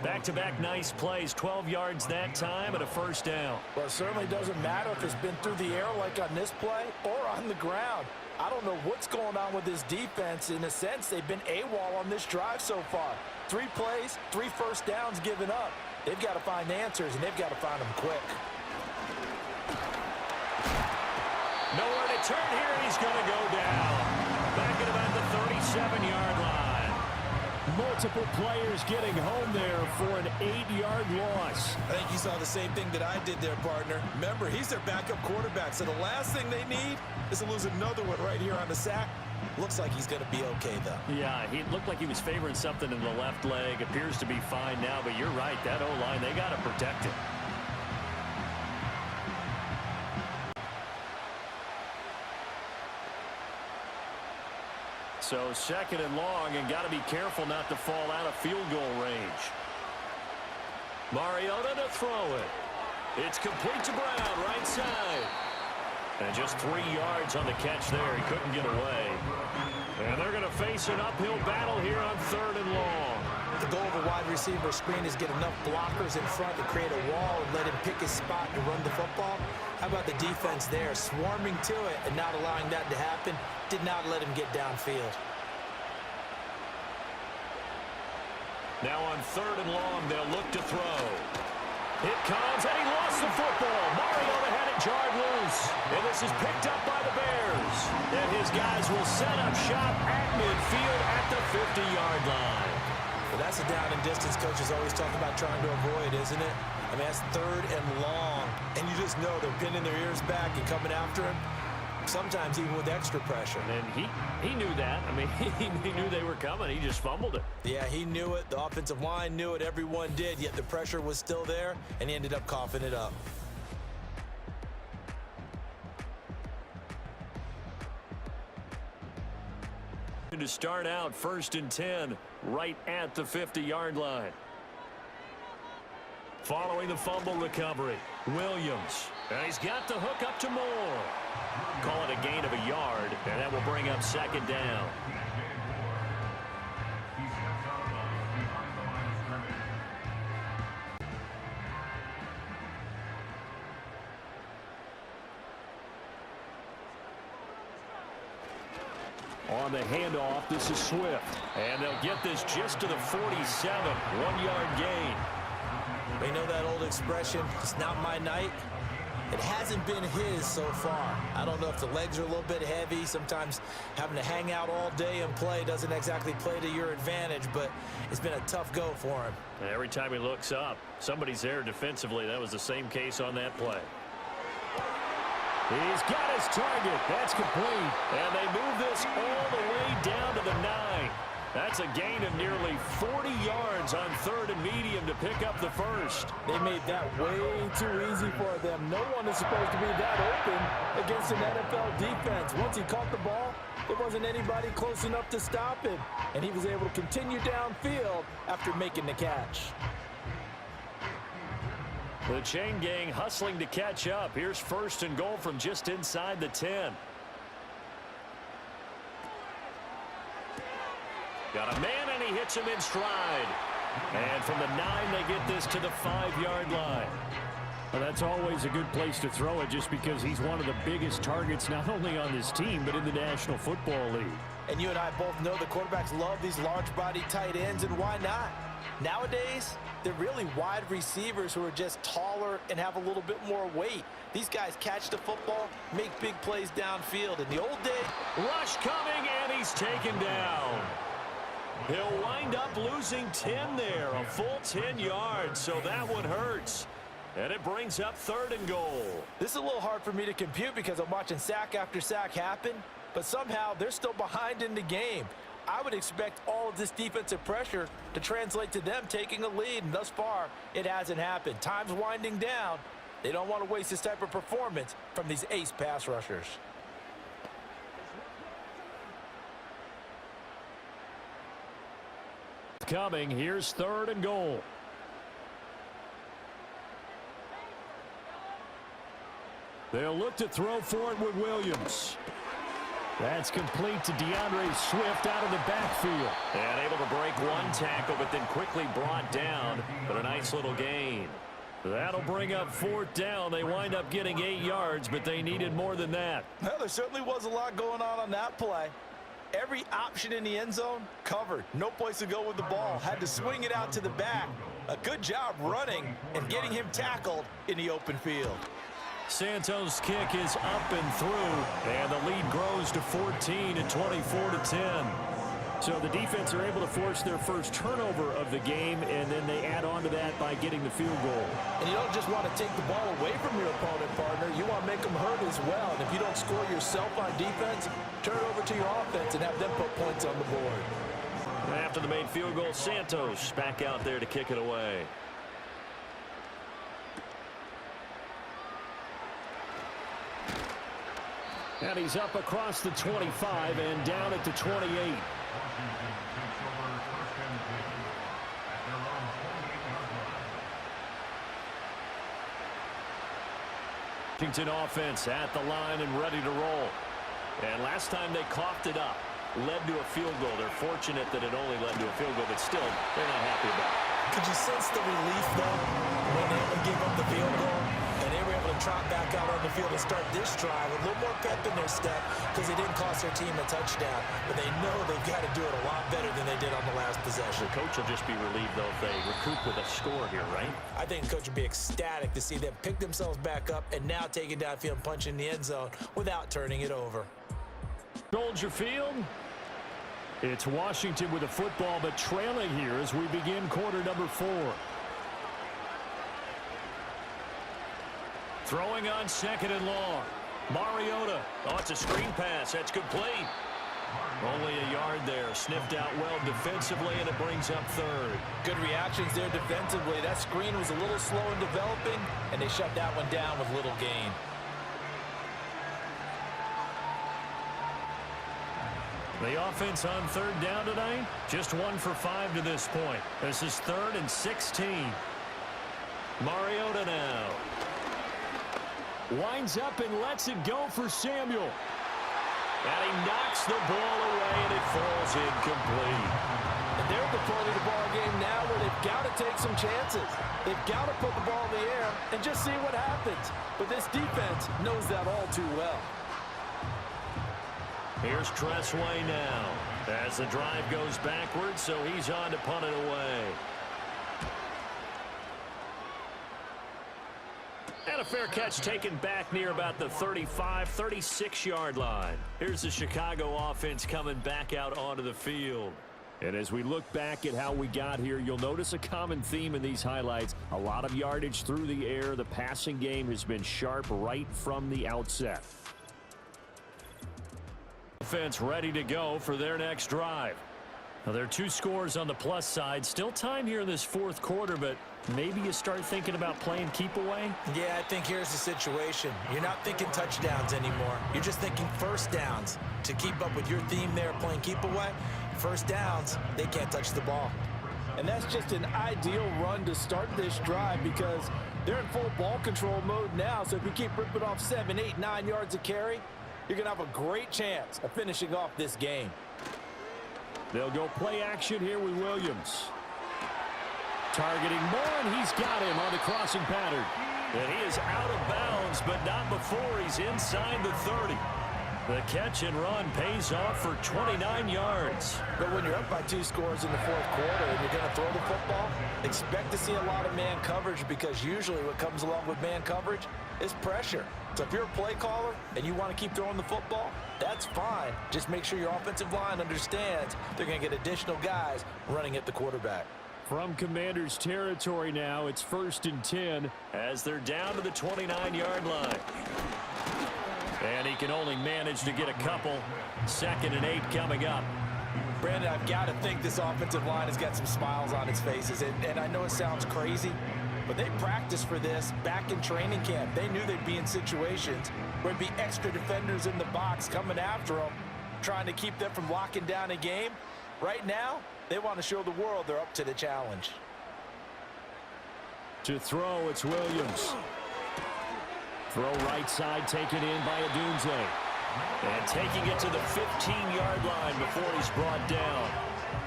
Back-to-back nice plays, 12 yards that time and a first down. Well, it certainly doesn't matter if it's been through the air like on this play or on the ground. I don't know what's going on with this defense. In a sense, they've been AWOL on this drive so far. 3 plays, 3 first downs given up. They've got to find answers, and they've got to find them quick. Nowhere to turn here, and he's going to go down. Back at about the 37-yard line. Multiple players getting home there for an 8-yard loss. I think you saw the same thing that I did there, partner. Remember, he's their backup quarterback, so the last thing they need is to lose another one right here on the sack. Looks like he's going to be okay, though. Yeah, he looked like he was favoring something in the left leg. Appears to be fine now, but you're right. That O-line, they got to protect it. So second and long, and got to be careful not to fall out of field goal range. Mariota to throw it. It's complete to Brown, right side. And just 3 yards on the catch there. He couldn't get away. And they're going to face an uphill battle here on 3rd and long. The goal of a wide receiver screen is get enough blockers in front to create a wall and let him pick his spot to run the football. How about the defense there, swarming to it and not allowing that to happen? Did not let him get downfield. Now on 3rd and long, they'll look to throw. It comes, and he lost the football. Mariota had it jarred loose. And this is picked up by the Bears. And his guys will set up shop at midfield at the 50-yard line. Well, that's a down and distance coaches always talk about trying to avoid, isn't it? I mean, that's 3rd and long. And you just know they're pinning their ears back and coming after him. Sometimes even with extra pressure. And he knew that. I mean, he knew they were coming. He just fumbled it. Yeah, he knew it. The offensive line knew it. Everyone did, yet the pressure was still there, and he ended up coughing it up. To start out 1st and 10, right at the 50-yard line. Following the fumble recovery, Williams. And he's got the hook up to Moore. Call it a gain of a yard, and that will bring up 2nd down. On the handoff, this is Swift. And they'll get this just to the 47, 1-yard gain. You know that old expression, it's not my night? It hasn't been his so far. I don't know if the legs are a little bit heavy. Sometimes having to hang out all day and play doesn't exactly play to your advantage, but it's been a tough go for him. And every time he looks up, somebody's there defensively. That was the same case on that play. He's got his target. That's complete. And they move this all the way down to the 9. That's a gain of nearly 40 yards on 3rd and medium to pick up the first. They made that way too easy for them. No one is supposed to be that open against an NFL defense. Once he caught the ball, there wasn't anybody close enough to stop him. And he was able to continue downfield after making the catch. The chain gang hustling to catch up. Here's 1st and goal from just inside the 10. Got a man, and he hits him in stride. And from the 9, they get this to the 5-yard line. Well, that's always a good place to throw it just because he's one of the biggest targets not only on this team but in the National Football League. And you and I both know the quarterbacks love these large-body tight ends, and why not? Nowadays, they're really wide receivers who are just taller and have a little bit more weight. These guys catch the football, make big plays downfield. In the old days, rush coming, and he's taken down. He'll wind up losing 10 there, a full 10 yards, so that one hurts. And it brings up 3rd and goal. This is a little hard for me to compute because I'm watching sack after sack happen, but somehow they're still behind in the game. I would expect all of this defensive pressure to translate to them taking a lead, and thus far, it hasn't happened. Time's winding down. They don't want to waste this type of performance from these ace pass rushers. Coming, here's 3rd and goal. They'll look to throw for it with Williams. That's complete to DeAndre Swift out of the backfield. And able to break one tackle, but then quickly brought down. But a nice little gain. That'll bring up 4th down. They wind up getting 8 yards, but they needed more than that. Well, there certainly was a lot going on that play. Every option in the end zone covered. No place to go with the ball. Had to swing it out to the back. A good job running and getting him tackled in the open field. Santos' kick is up and through, and the lead grows to 14 and 24-10. So the defense are able to force their first turnover of the game, and then they add on to that by getting the field goal. And you don't just want to take the ball away from your opponent, partner. You want to make them hurt as well. And if you don't score yourself on defense, turn it over to your offense and have them put points on the board. After the made field goal, Santos back out there to kick it away. And he's up across the 25 and down at the 28. Washington offense at the line and ready to roll. And last time they coughed it up, led to a field goal. They're fortunate that it only led to a field goal, but still, they're not happy about it. Could you sense the relief, though, when they only gave up the field goal? And they were able to trot back out on the field and start this drive with a little more pep in their step because they didn't cost their team a touchdown. But they know they've got to do it a lot better than they did on the last possession. The coach will just be relieved, though, if they recoup with a score here, right? I think the coach would be ecstatic to see them pick themselves back up and now take it downfield and punch in the end zone without turning it over. Soldier Field. It's Washington with a football, but trailing here as we begin quarter number 4. Throwing on 2nd and long. Mariota. Oh, it's a screen pass. That's complete. Only a yard there. Sniffed out well defensively, and it brings up 3rd. Good reactions there defensively. That screen was a little slow in developing, and they shut that one down with little gain. The offense on 3rd down tonight, just 1 for 5 to this point. This is 3rd and 16. Mariota now. Winds up and lets it go for Samuel. And he knocks the ball away, and it falls incomplete. And they're at the point of the ball game now where they've got to take some chances. They've got to put the ball in the air and just see what happens. But this defense knows that all too well. Here's Tressway now as the drive goes backwards, so he's on to punt it away. And a fair catch taken back near about the 35, 36-yard line. Here's the Chicago offense coming back out onto the field. And as we look back at how we got here, you'll notice a common theme in these highlights. A lot of yardage through the air. The passing game has been sharp right from the outset. Offense ready to go for their next drive. Now, there are 2 scores on the plus side. Still time here in this 4th quarter, but maybe you start thinking about playing keep away? Yeah, I think here's the situation. You're not thinking touchdowns anymore. You're just thinking first downs. To keep up with your theme there, playing keep away, first downs, they can't touch the ball. And that's just an ideal run to start this drive because they're in full ball control mode now. So if you keep ripping off 7, 8, 9 yards of carry, you're going to have a great chance of finishing off this game. They'll go play action here with Williams. Targeting Moore, and he's got him on the crossing pattern. And he is out of bounds, but not before he's inside the 30. The catch and run pays off for 29 yards. But when you're up by 2 scores in the 4th quarter and you're going to throw the football, expect to see a lot of man coverage because usually what comes along with man coverage is pressure. So if you're a play caller and you want to keep throwing the football, that's fine. Just make sure your offensive line understands they're going to get additional guys running at the quarterback. From Commanders territory now, it's 1st and 10 as they're down to the 29-yard line. And he can only manage to get a couple. 2nd and 8 coming up. Brandon, I've got to think this offensive line has got some smiles on its faces. And I know it sounds crazy, But they practiced for this back in training camp. They knew they'd be in situations where there'd be extra defenders in the box coming after them, trying to keep them from locking down a game. Right now, they want to show the world they're up to the challenge. To throw, it's Williams. Throw right side, taken in by Odunze. And taking it to the 15-yard line before he's brought down.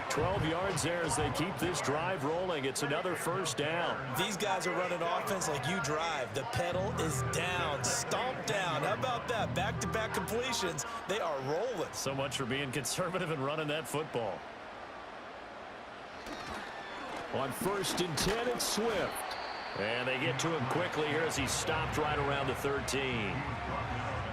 12 yards there as they keep this drive rolling. It's another first down. These guys are running offense like you drive. The pedal is down, stomp down. How about that? Back-to-back completions. They are rolling. So much for being conservative and running that football. On 1st and 10, it's Swift. And they get to him quickly here as he's stopped right around the 13.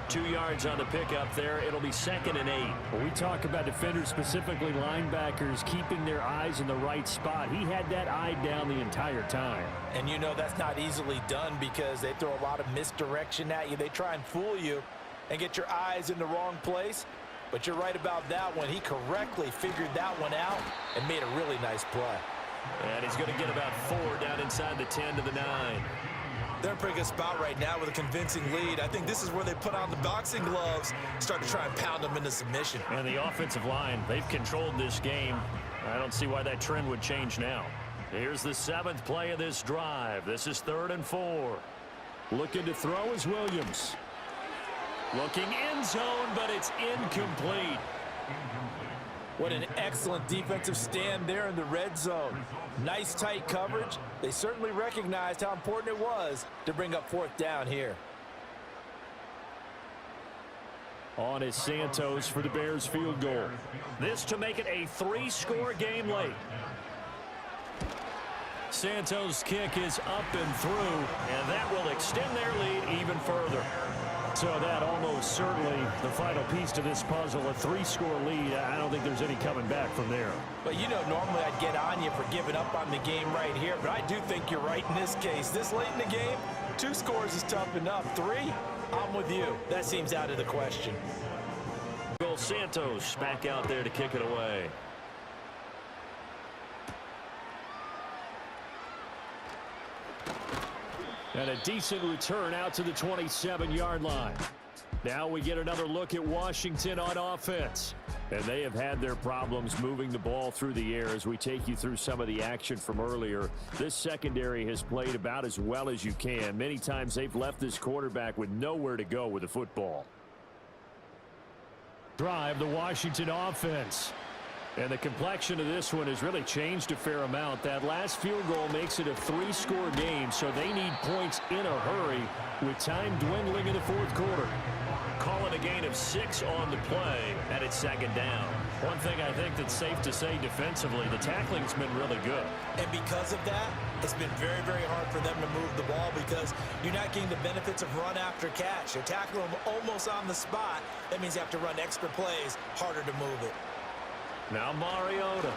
2 yards on the pickup there. It'll be 2nd and 8. When we talk about defenders, specifically linebackers, keeping their eyes in the right spot, he had that eye down the entire time. And you know that's not easily done because they throw a lot of misdirection at you. They try and fool you and get your eyes in the wrong place. But you're right about that one. He correctly figured that one out and made a really nice play. And he's going to get about 4 down inside the 10 to the 9. They're in a pretty good spot right now with a convincing lead. I think this is where they put on the boxing gloves, start to try and pound them into submission. And the offensive line, they've controlled this game. I don't see why that trend would change now. Here's the 7th play of this drive. This is 3rd and 4. Looking to throw is Williams. Looking end zone, but it's incomplete. What an excellent defensive stand there in the red zone. Nice tight coverage. They certainly recognized how important it was to bring up 4th down here. On is Santos for the Bears field goal. This to make it a 3-score game late. Santos' kick is up and through. And that will extend their lead even further. So that almost certainly the final piece to this puzzle, a 3-score lead. I don't think there's any coming back from there. But you know, normally I'd get on you for giving up on the game right here, but I do think you're right in this case. This late in the game, 2 scores is tough enough. 3, I'm with you. That seems out of the question. Goal Santos back out there to kick it away. And a decent return out to the 27-yard line. Now we get another look at Washington on offense. And they have had their problems moving the ball through the air as we take you through some of the action from earlier. This secondary has played about as well as you can. Many times they've left this quarterback with nowhere to go with the football. Drive the Washington offense. And the complexion of this one has really changed a fair amount. That last field goal makes it a 3-score game, so they need points in a hurry with time dwindling in the 4th quarter. Calling a gain of 6 on the play, and it's 2nd down. One thing I think that's safe to say defensively, the tackling's been really good. And because of that, it's been very, very hard for them to move the ball because you're not getting the benefits of run after catch. You're tackling them almost on the spot. That means you have to run extra plays, harder to move it. Now Mariota.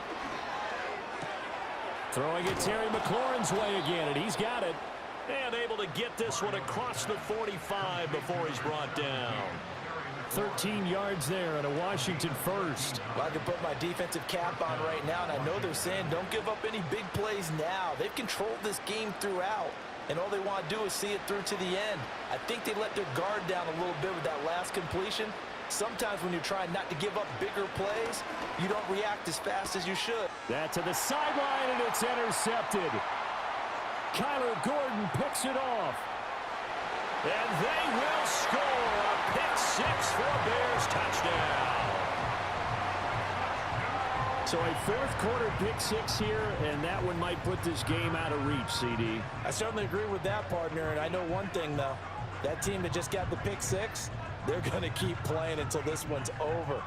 Throwing it Terry McLaurin's way again, and he's got it. And able to get this one across the 45 before he's brought down. 13 yards there and a Washington first. Well, I can put my defensive cap on right now, and I know they're saying don't give up any big plays now. They've controlled this game throughout, and all they want to do is see it through to the end. I think they let their guard down a little bit with that last completion. Sometimes when you're trying not to give up bigger plays, you don't react as fast as you should. That to the sideline, and it's intercepted. Kyler Gordon picks it off. And they will score a pick 6 for Bears touchdown. So a 4th quarter pick 6 here, and that one might put this game out of reach, CD. I certainly agree with that, partner, and I know one thing, though. That team that just got the pick 6, they're going to keep playing until this one's over.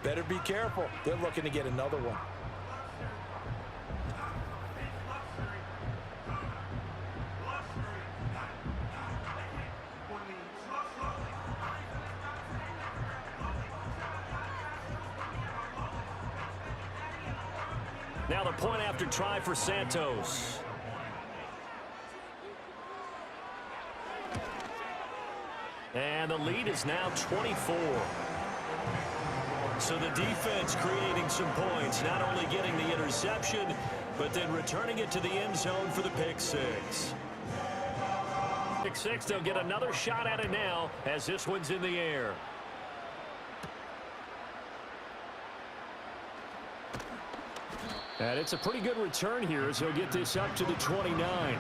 Better be careful. They're looking to get another one. Now the point after try for Santos. And the lead is now 24. So the defense creating some points, not only getting the interception, but then returning it to the end zone for the pick 6. pick six. They'll get another shot at it now as this one's in the air. And it's a pretty good return here as he'll get this up to the 29.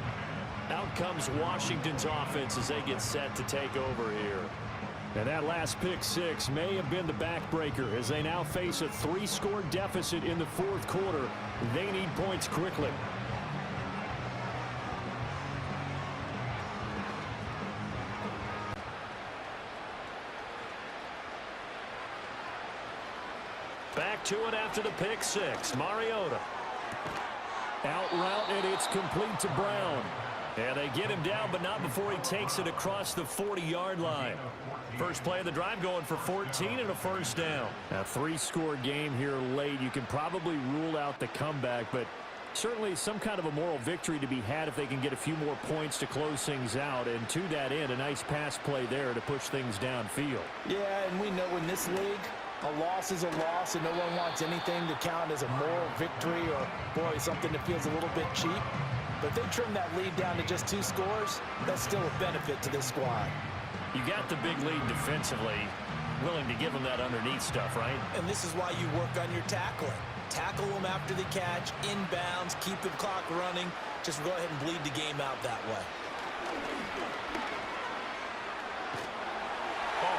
Out comes Washington's offense as they get set to take over here. And that last pick six may have been the backbreaker as they now face a 3-score deficit in the fourth quarter. They need points quickly. Back to it after the pick six. Mariota. Out route, and it's complete to Brown. And they get him down, but not before he takes it across the 40-yard line. First play of the drive going for 14 and a first down. A 3-score game here late. You can probably rule out the comeback, but certainly some kind of a moral victory to be had if they can get a few more points to close things out. And to that end, a nice pass play there to push things downfield. Yeah, and we know in this league, a loss is a loss, and no one wants anything to count as a moral victory or, boy, something that feels a little bit cheap. But if they trim that lead down to just 2 scores, that's still a benefit to this squad. You got the big lead defensively, willing to give them that underneath stuff, right? And this is why you work on your tackling. Tackle them after the catch, inbounds, keep the clock running. Just go ahead and bleed the game out that way.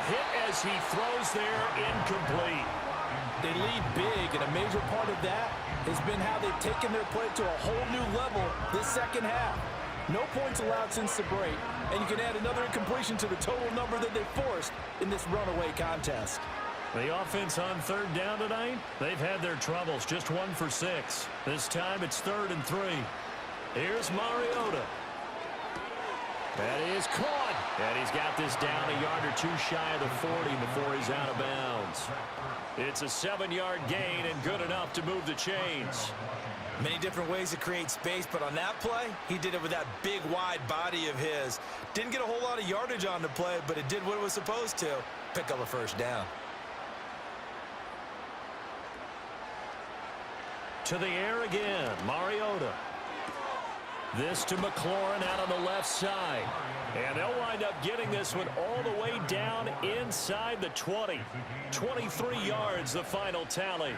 Hit as he throws there, incomplete. They lead big, and a major part of that has been how they've taken their play to a whole new level this second half. No points allowed since the break, and you can add another incompletion to the total number that they forced in this runaway contest. The offense on third down tonight, they've had their troubles, just 1 for 6. This time it's 3rd and 3. Here's Mariota. That is caught. And he's got this down a yard or 2 shy of the 40 before he's out of bounds. It's a 7-yard gain and good enough to move the chains. Many different ways to create space, but on that play, he did it with that big, wide body of his. Didn't get a whole lot of yardage on the play, but it did what it was supposed to. Pick up a first down. To the air again, Mariota. This to McLaurin out on the left side. And they'll wind up getting this one all the way down inside the 20. 23 yards, the final tally.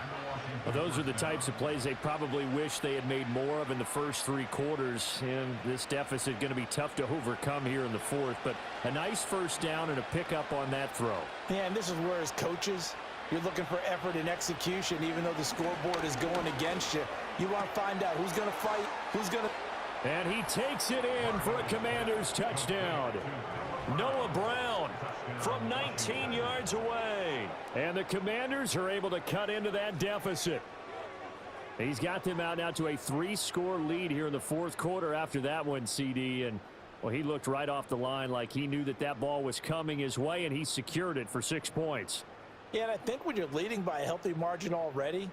Well, those are the types of plays they probably wish they had made more of in the first 3 quarters. And this deficit going to be tough to overcome here in the fourth. But a nice first down and a pickup on that throw. Yeah, and this is where as coaches, you're looking for effort and execution. Even though the scoreboard is going against you, you want to find out who's going to fight, who's going to... And he takes it in for a Commanders touchdown. Noah Brown from 19 yards away. And the Commanders are able to cut into that deficit. He's got them out now to a 3-score lead here in the fourth quarter after that one, CD. And, well, he looked right off the line like he knew that that ball was coming his way, and he secured it for 6 points. Yeah, and I think when you're leading by a healthy margin already,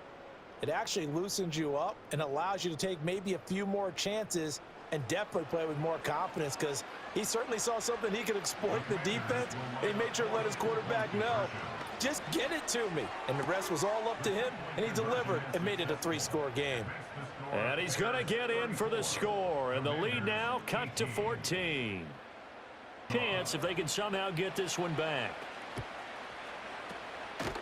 it actually loosens you up and allows you to take maybe a few more chances and definitely play with more confidence, because he certainly saw something he could exploit in the defense, and he made sure to let his quarterback know, just get it to me. And the rest was all up to him, and he delivered and made it a 3-score game. And he's going to get in for the score, and the lead now cut to 14. Chance if they can somehow get this one back.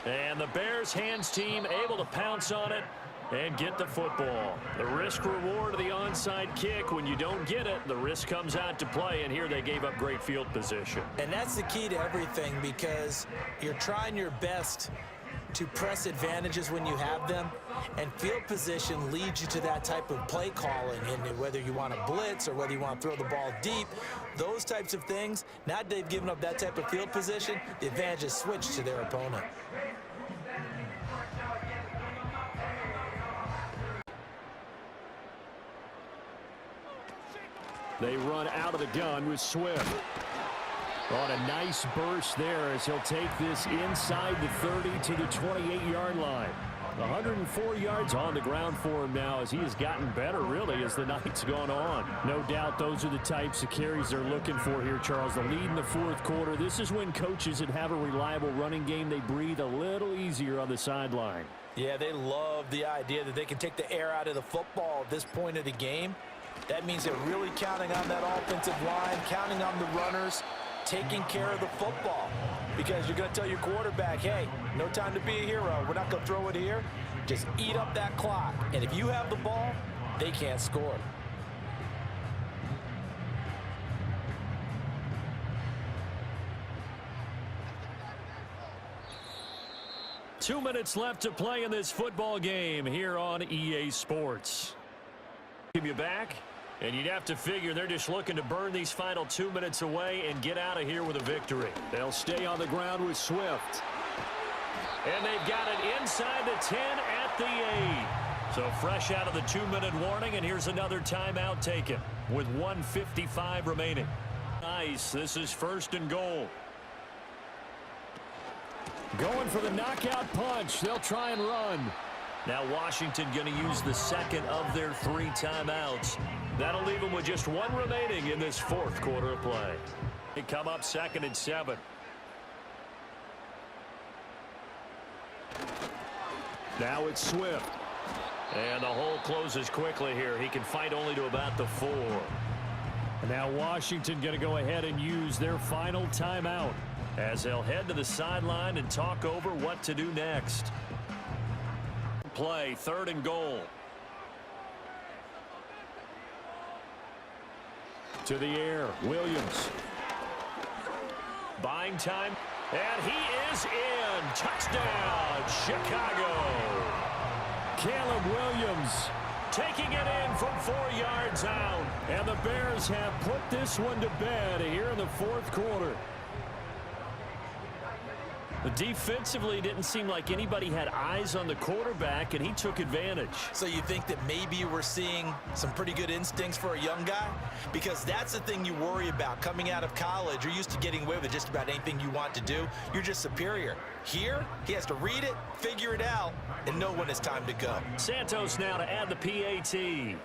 And the Bears hands team able to pounce on it and get the football. The risk reward of the onside kick. When you don't get it, the risk comes out to play, and here they gave up great field position. And that's the key to everything, because you're trying your best to press advantages when you have them, and field position leads you to that type of play calling. And whether you want to blitz or whether you want to throw the ball deep, those types of things, now that they've given up that type of field position, the advantage is switched to their opponent. They run out of the gun with Swift. On a nice burst there as he'll take this inside the 30 to the 28-yard line. 104 yards on the ground for him now as he has gotten better, really, as the night's gone on. No doubt those are the types of carries they're looking for here, Charles. The lead in the fourth quarter. This is when coaches that have a reliable running game, they breathe a little easier on the sideline. Yeah, they love the idea that they can take the air out of the football at this point of the game That means they're really counting on that offensive line, counting on the runners, taking care of the football. Because you're going to tell your quarterback, hey, no time to be a hero. We're not going to throw it here. Just eat up that clock. And if you have the ball, they can't score. Two minutes left to play in this football game here on EA Sports. Give you back, and you'd have to figure they're just looking to burn these final 2 minutes away and get out of here with a victory. They'll stay on the ground with Swift. And they've got it inside the 10 at the 8. So fresh out of the 2-minute warning, and here's another timeout taken with 1:55 remaining. Nice. This is 1st and goal. Going for the knockout punch. They'll try and run. Now Washington going to use the second of their 3 timeouts. That'll leave them with just 1 remaining in this 4th quarter of play. They come up 2nd and 7. Now it's Swift. And the hole closes quickly here. He can fight only to about the 4. And now Washington going to go ahead and use their final timeout, as they'll head to the sideline and talk over what to do next. Play, 3rd and goal. To the air, Williams. Buying time, and he is in. Touchdown, Chicago. Caleb Williams taking it in from 4 yards out. And the Bears have put this one to bed here in the 4th quarter. Defensively, didn't seem like anybody had eyes on the quarterback, and he took advantage. So you think that maybe we're seeing some pretty good instincts for a young guy? Because that's the thing you worry about. Coming out of college, you're used to getting away with just about anything you want to do. You're just superior. Here, he has to read it, figure it out, and know when it's time to go. Santos now to add the PAT.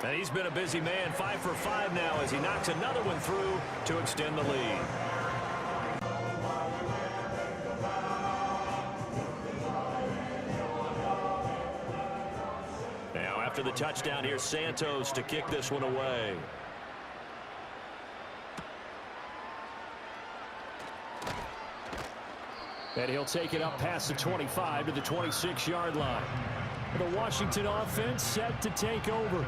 And he's been a busy man, 5 for 5 now as he knocks another one through to extend the lead. Now after the touchdown, here's Santos to kick this one away. And he'll take it up past the 25 to the 26-yard line. The Washington offense set to take over.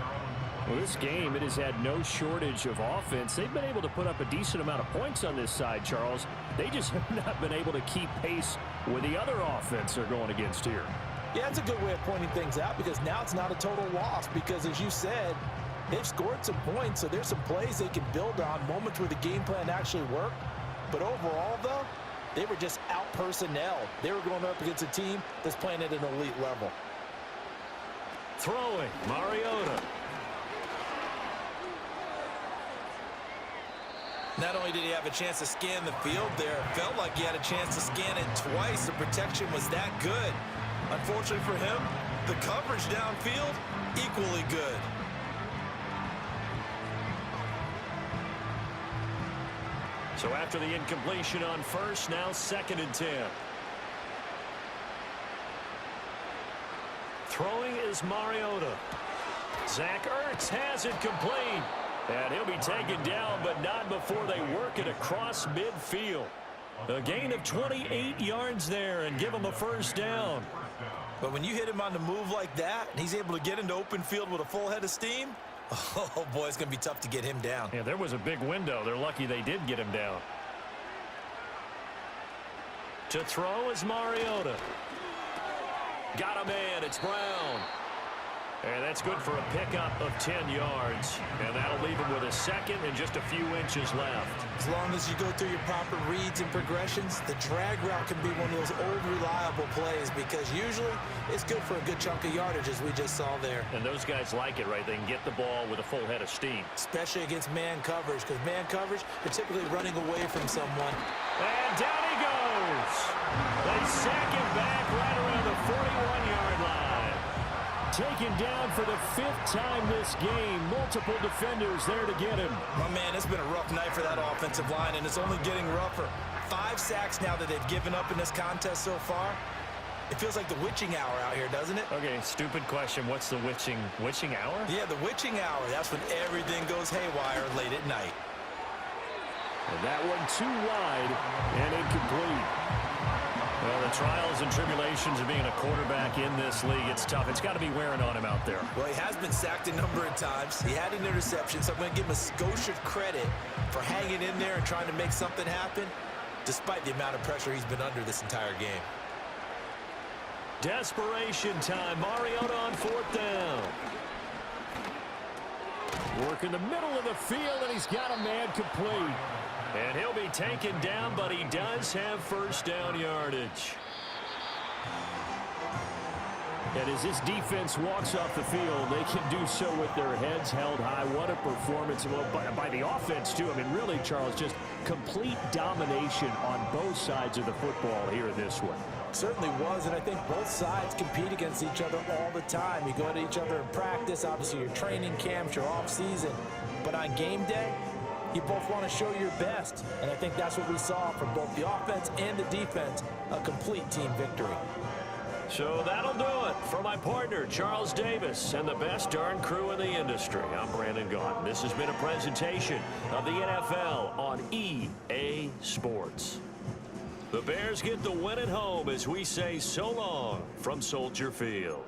Well, this game, it has had no shortage of offense. They've been able to put up a decent amount of points on this side, Charles. They just have not been able to keep pace with the other offense they're going against here. Yeah, that's a good way of pointing things out, because now it's not a total loss, because as you said, they've scored some points, so there's some plays they can build on, moments where the game plan actually worked. But overall, though, they were just out personnel. They were going up against a team that's playing at an elite level. Throwing, Mariota. Not only did he have a chance to scan the field there, it felt like he had a chance to scan it twice. The protection was that good. Unfortunately for him, the coverage downfield, equally good. So after the incompletion on first, now 2nd and 10. Throwing is Mariota. Zach Ertz has it complete. And he'll be taken down, but not before they work it across midfield. A gain of 28 yards there and give him a 1st down. But when you hit him on the move like that, and he's able to get into open field with a full head of steam, oh boy, it's going to be tough to get him down. Yeah, there was a big window. They're lucky they did get him down. To throw is Mariota. Got a man. It's Brown. And that's good for a pickup of 10 yards. And that'll leave him with a 2nd and just a few inches left. As long as you go through your proper reads and progressions, the drag route can be one of those old reliable plays, because usually it's good for a good chunk of yardage, as we just saw there. And those guys like it, right? They can get the ball with a full head of steam. Especially against man coverage, because man coverage, they're typically running away from someone. And down he goes. They sack him back right around the 41-yard line. Taken down for the 5th time this game. Multiple defenders there to get him. My man, it's been a rough night for that offensive line, and it's only getting rougher. 5 sacks now that they've given up in this contest so far. It feels like the witching hour out here, doesn't it? Okay, stupid question. What's the witching hour? Yeah, the witching hour. That's when everything goes haywire late at night. And that one too wide and incomplete. Well, the trials and tribulations of being a quarterback in this league, it's tough. It's got to be wearing on him out there. Well, he has been sacked a number of times. He had an interception, so I'm going to give him a skosh of credit for hanging in there and trying to make something happen, despite the amount of pressure he's been under this entire game. Desperation time. Mariota on 4th down. Work in the middle of the field, and he's got a man complete. And he'll be taken down, but he does have first down yardage. And as this defense walks off the field, they can do so with their heads held high. What a performance. Well, by the offense, too. I mean, really, Charles, just complete domination on both sides of the football here in this one. Certainly was, and I think both sides compete against each other all the time. You go to each other in practice, obviously your training camps, your off-season. But on game day, you both want to show your best. And I think that's what we saw from both the offense and the defense, a complete team victory. So that'll do it for my partner, Charles Davis, and the best darn crew in the industry. I'm Brandon Gaudin. This has been a presentation of the NFL on EA Sports. The Bears get the win at home as we say so long from Soldier Field.